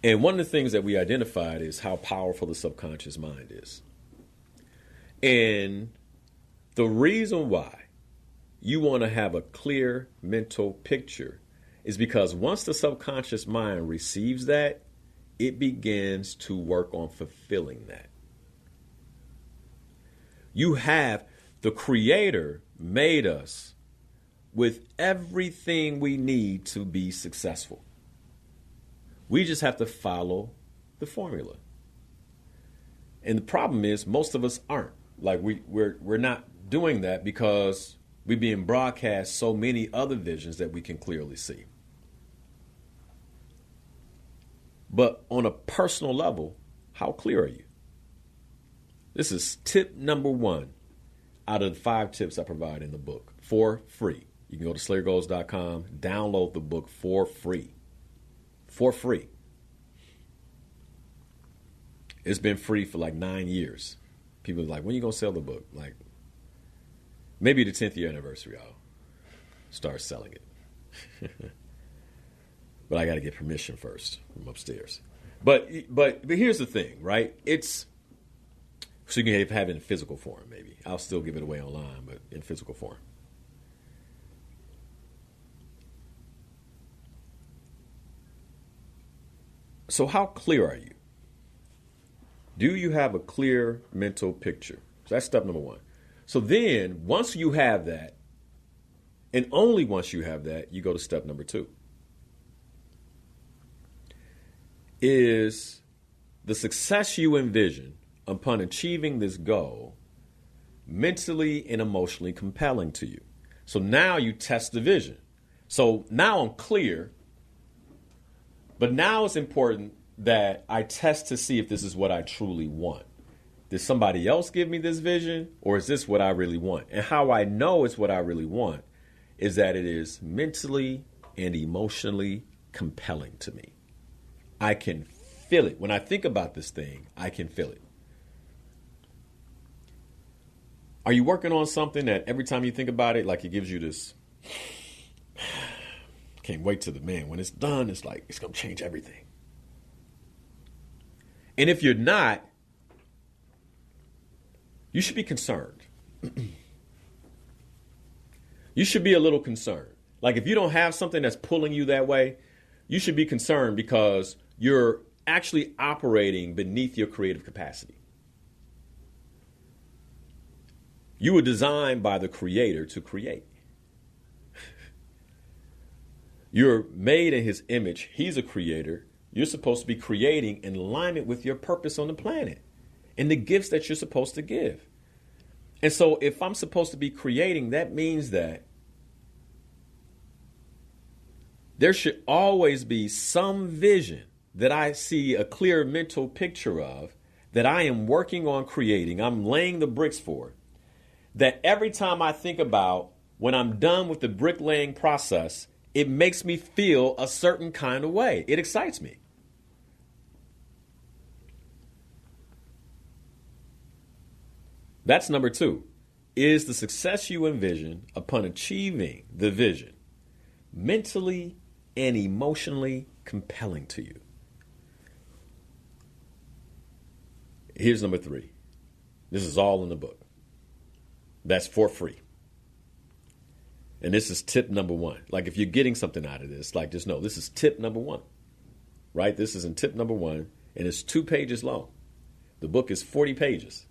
And one of the things that we identified is how powerful the subconscious mind is. And the reason why you want to have a clear mental picture is because once the subconscious mind receives that, it begins to work on fulfilling that. The Creator made us with everything we need to be successful. We just have to follow the formula. And the problem is most of us aren't. We're not doing that because we're being broadcast so many other visions that we can clearly see. But on a personal level, how clear are you? This is tip number 1 out of the 5 tips I provide in the book for free. You can go to slayergoals.com, download the book for free. For free. It's been free for 9 years. People are like, when are you going to sell the book? Maybe the 10th year anniversary, I'll start selling it. But I got to get permission first from upstairs. But here's the thing, right? It's so you can have it in physical form. Maybe I'll still give it away online, but in physical form. So how clear are you? Do you have a clear mental picture? So that's step number one. So then once you have that, and only once you have that, you go to step number two. Is the success you envision upon achieving this goal mentally and emotionally compelling to you? So now you test the vision. So now I'm clear, but now it's important that I test to see if this is what I truly want. Did somebody else give me this vision, or is this what I really want? And how I know it's what I really want is that it is mentally and emotionally compelling to me. I can feel it. When I think about this thing, I can feel it. Are you working on something that every time you think about it, like it gives you this, can't wait till the man, when it's done, it's like, it's going to change everything. And if you're not, you should be concerned. You should be a little concerned. Like if you don't have something that's pulling you that way, you should be concerned because you're actually operating beneath your creative capacity. You were designed by the Creator to create. You're made in His image. He's a creator. You're supposed to be creating in alignment with your purpose on the planet and the gifts that you're supposed to give. And so if I'm supposed to be creating, that means that there should always be some vision that I see a clear mental picture of, that I am working on creating. I'm laying the bricks for. That every time I think about when I'm done with the bricklaying process, it makes me feel a certain kind of way. It excites me. That's number two. Is the success you envision upon achieving the vision mentally and emotionally compelling to you? Here's number three. This is all in the book. That's for free. And this is tip number one. Like if you're getting something out of this, like just know this is tip number one, right? This is in tip number one, and it's 2 pages long. The book is 40 pages.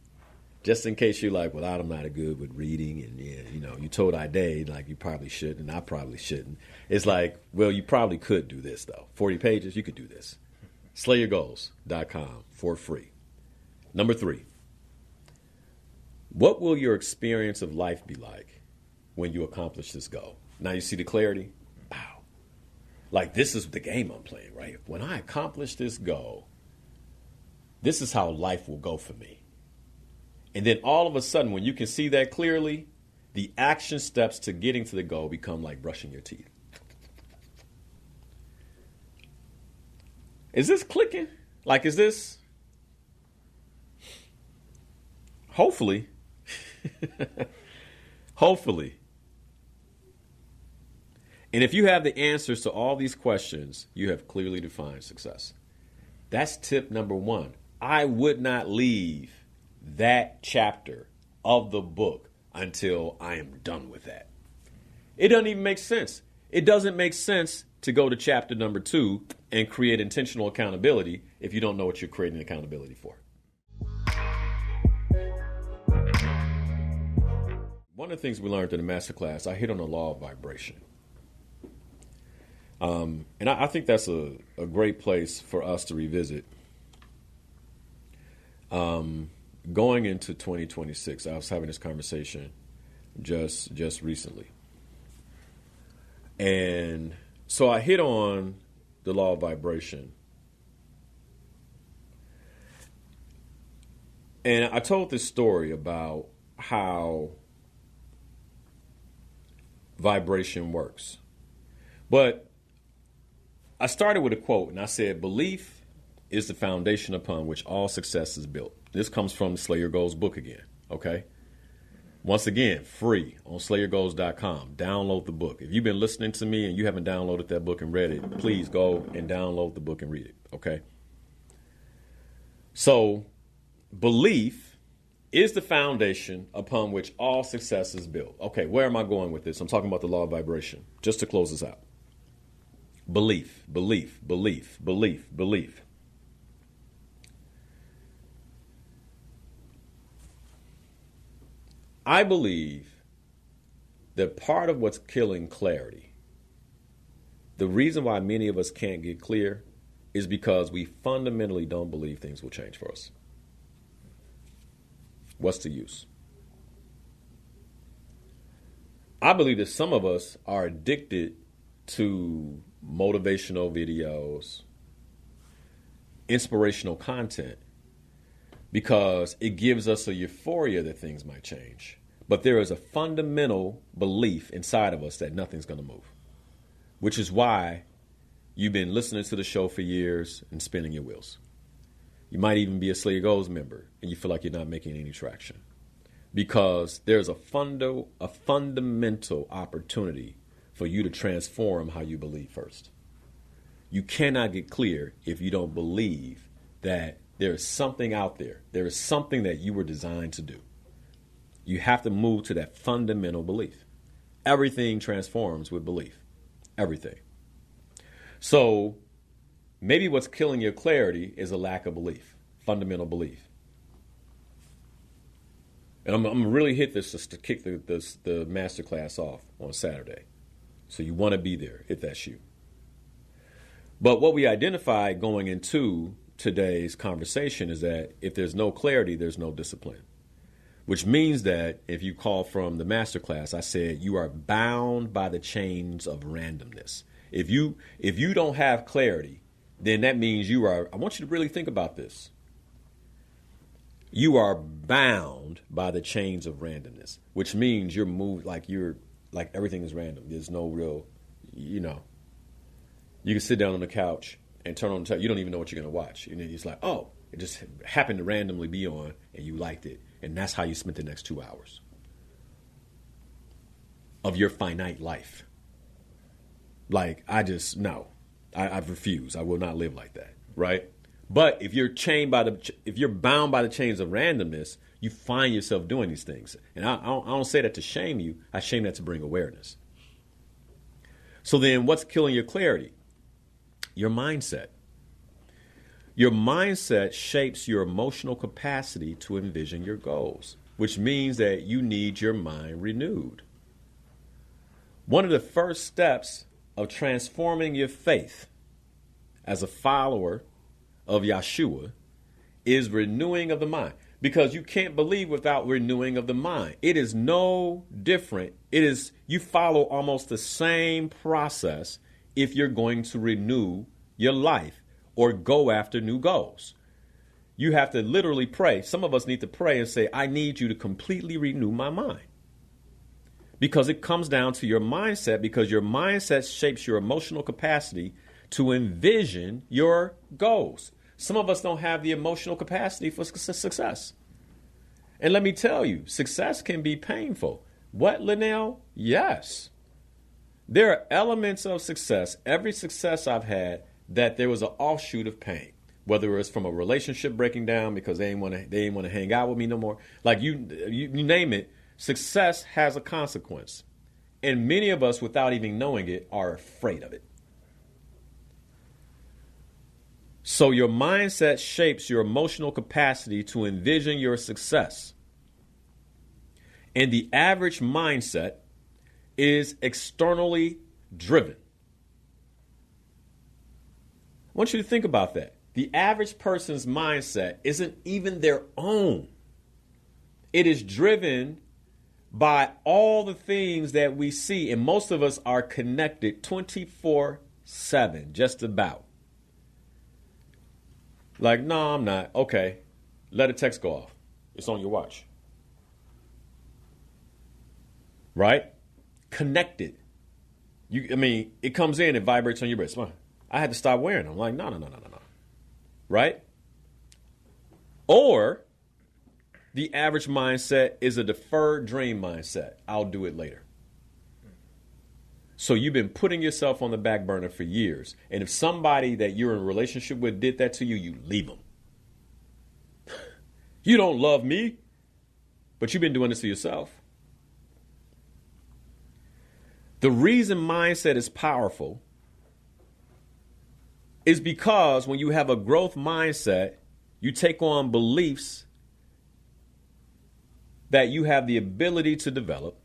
Just in case you're like, well, I'm not good with reading, and you told I did, like you probably should, and I probably shouldn't. It's like, well, you probably could do this though. 40 pages, you could do this. SlayYourGoals.com for free. Number 3. What will your experience of life be like when you accomplish this goal? Now you see the clarity? Wow. Like this is the game I'm playing, right? When I accomplish this goal, this is how life will go for me. And then all of a sudden, when you can see that clearly, the action steps to getting to the goal become like brushing your teeth. Is this clicking? Like, is this? Hopefully. Hopefully. And if you have the answers to all these questions, you have clearly defined success. That's tip number 1. I would not leave that chapter of the book until I am done with that. It doesn't even make sense. It doesn't make sense to go to chapter number 2 and create intentional accountability if you don't know what you're creating accountability for. One of the things we learned in the masterclass, I hit on the law of vibration. And I think that's a great place for us to revisit. Going into 2026, I was having this conversation just recently. And so I hit on the law of vibration. And I told this story about how vibration works. But I started with a quote, and I said, belief is the foundation upon which all success is built. This comes from the Slay Your Goals book again, okay? Once again, free on SlayYourGoals.com. Download the book. If you've been listening to me and you haven't downloaded that book and read it, please go and download the book and read it, okay? So, belief is the foundation upon which all success is built. Okay, where am I going with this? I'm talking about the law of vibration, just to close this out. Belief, belief, belief, belief, belief. I believe that part of what's killing clarity, the reason why many of us can't get clear, is because we fundamentally don't believe things will change for us. What's the use? I believe that some of us are addicted to motivational videos, inspirational content, because it gives us a euphoria that things might change. But there is a fundamental belief inside of us that nothing's going to move, which is why you've been listening to the show for years and spinning your wheels. You might even be a Slay Your Goals member and you feel like you're not making any traction, because there's a fundamental opportunity for you to transform how you believe first. You cannot get clear if you don't believe that there is something out there. There is something that you were designed to do. You have to move to that fundamental belief. Everything transforms with belief. Everything. So maybe what's killing your clarity is a lack of belief, fundamental belief. And I'm going to really hit this just to kick the masterclass off on Saturday. So you want to be there if that's you. But what we identified going into today's conversation is that if there's no clarity, there's no discipline, which means that if you call from the masterclass, I said you are bound by the chains of randomness. If you don't have clarity, then that means you are, I want you to really think about this. You are bound by the chains of randomness, which means you're moved like everything is random. There's no real, you can sit down on the couch and turn on the TV. You don't even know what you're going to watch. And then it's like, oh, it just happened to randomly be on and you liked it. And that's how you spent the next 2 hours of your finite life. Like, I refuse. I will not live like that. Right. But if you're bound by the chains of randomness, you find yourself doing these things. And I don't say that to shame you. I shame that to bring awareness. So then what's killing your clarity? Your mindset. Your mindset shapes your emotional capacity to envision your goals, which means that you need your mind renewed. One of the first steps of transforming your faith as a follower of Yeshua is renewing of the mind, because you can't believe without renewing of the mind. It is no different. You follow almost the same process if you're going to renew your life or go after new goals. You have to literally pray. Some of us need to pray and say, I need you to completely renew my mind. Because it comes down to your mindset, because your mindset shapes your emotional capacity to envision your goals. Some of us don't have the emotional capacity for success. And let me tell you, success can be painful. What, Linnell? Yes. There are elements of success, every success I've had, that there was an offshoot of pain. Whether it's from a relationship breaking down because they didn't want to hang out with me no more. Like you name it, success has a consequence. And many of us, without even knowing it, are afraid of it. So your mindset shapes your emotional capacity to envision your success. And the average mindset is externally driven. I want you to think about that. The average person's mindset isn't even their own. It is driven by all the things that we see. And most of us are connected 24/7, just about. Like, no, I'm not. Okay, let a text go off. It's on your watch. Right? Connected. It comes in, it vibrates on your wrist. I had to stop wearing them. I'm like, no. Right? Or the average mindset is a deferred dream mindset. I'll do it later. So you've been putting yourself on the back burner for years. And if somebody that you're in a relationship with did that to you, you leave them. You don't love me, but you've been doing this to yourself. The reason mindset is powerful is because when you have a growth mindset, you take on beliefs that you have the ability to develop,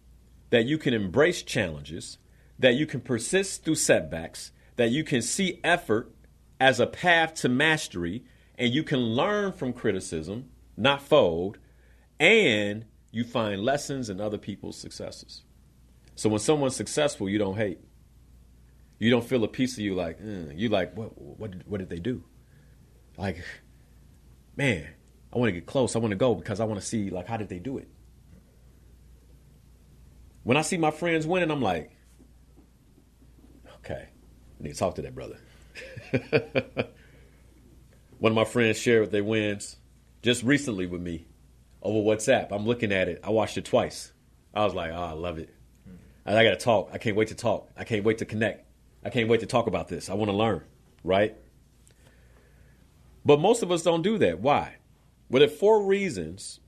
that you can embrace challenges, that you can persist through setbacks, that you can see effort as a path to mastery, and you can learn from criticism, not fold, and you find lessons in other people's successes. So when someone's successful, you don't hate. You don't feel a piece of you like, you like, what did they do? Like, man, I want to get close. I want to go because I want to see, like, how did they do it? When I see my friends winning, I'm like, okay, I need to talk to that brother. One of my friends shared their wins just recently with me over WhatsApp. I'm looking at it. I watched it twice. I was like, oh, I love it. I got to talk. I can't wait to talk. I can't wait to connect. I can't wait to talk about this. I want to learn, right? But most of us don't do that. Why? Well, there are 4 reasons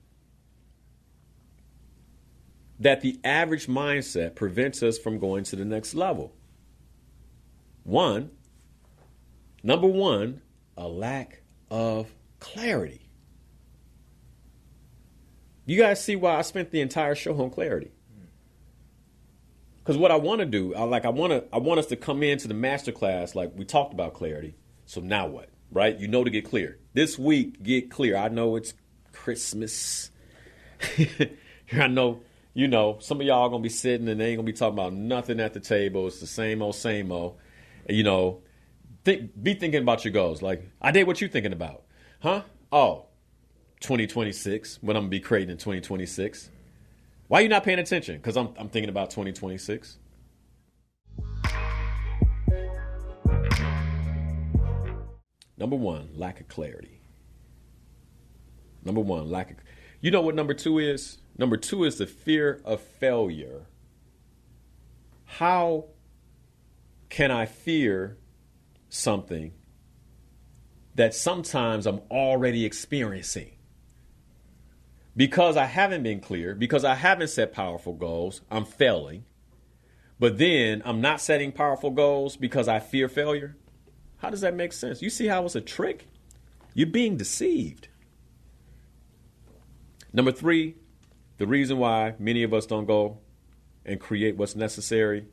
that the average mindset prevents us from going to the next level. Number one, a lack of clarity. You guys see why I spent the entire show on clarity? Because what I want to do, I want us to come into the masterclass like we talked about clarity. So now what, right? You know to get clear. This week, get clear. I know it's Christmas. I know, some of y'all are going to be sitting and they ain't going to be talking about nothing at the table. It's the same old, same old. Be thinking about your goals. Like, I did what you thinking about. Huh? Oh, 2026, what I'm going to be creating in 2026. Why are you not paying attention? Because I'm thinking about 2026. Number one, lack of clarity. You know what number 2 is? Number 2 is the fear of failure. How can I fear something that sometimes I'm already experiencing? Because I haven't been clear, because I haven't set powerful goals, I'm failing. But then I'm not setting powerful goals because I fear failure. How does that make sense? You see how it's a trick? You're being deceived. Number 3, the reason why many of us don't go and create what's necessary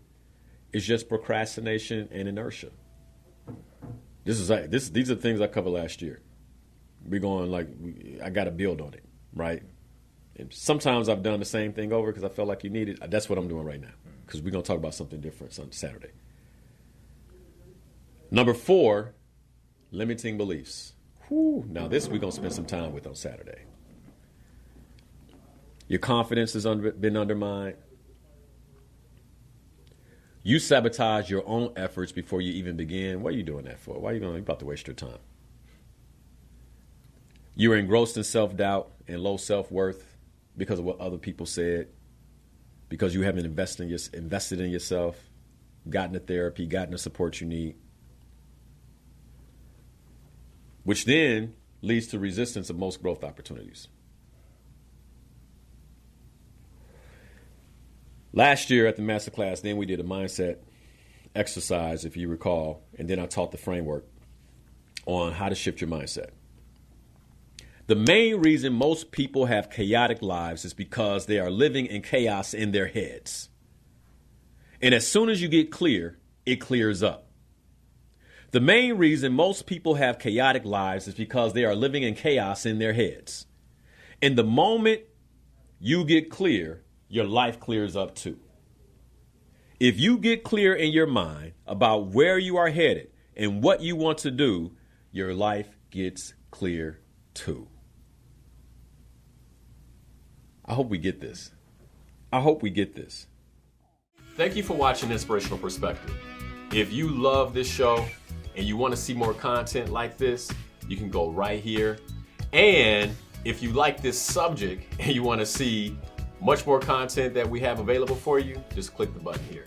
is just procrastination and inertia. These are the things I covered last year. We're going I got to build on it, right? And sometimes I've done the same thing over because I felt like you need it. That's what I'm doing right now because we're going to talk about something different on Saturday. Number 4, limiting beliefs. Now this we're going to spend some time with on Saturday. Your confidence has been undermined. You sabotage your own efforts before you even begin. What are you doing that for? Why are you about to waste your time? You're engrossed in self-doubt and low self-worth because of what other people said, because you haven't invested in yourself, gotten the therapy, gotten the support you need, which then leads to resistance of most growth opportunities. Last year at the masterclass, then we did a mindset exercise, if you recall, and then I taught the framework on how to shift your mindset. The main reason most people have chaotic lives is because they are living in chaos in their heads. And as soon as you get clear, it clears up. The main reason most people have chaotic lives is because they are living in chaos in their heads. And the moment you get clear, your life clears up too. If you get clear in your mind about where you are headed and what you want to do, your life gets clear too. I hope we get this. Thank you for watching Inspirational Perspective. If you love this show and you want to see more content like this, you can go right here. And if you like this subject and you want to see much more content that we have available for you, just click the button here.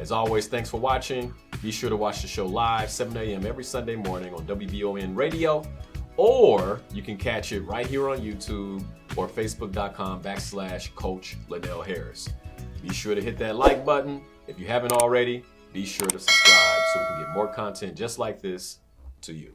As always, thanks for watching. Be sure to watch the show live, 7 a.m. every Sunday morning on WBON Radio, or you can catch it right here on YouTube or Facebook.com/Coach Linnell Harris. Be sure to hit that like button. If you haven't already, be sure to subscribe so we can get more content just like this to you.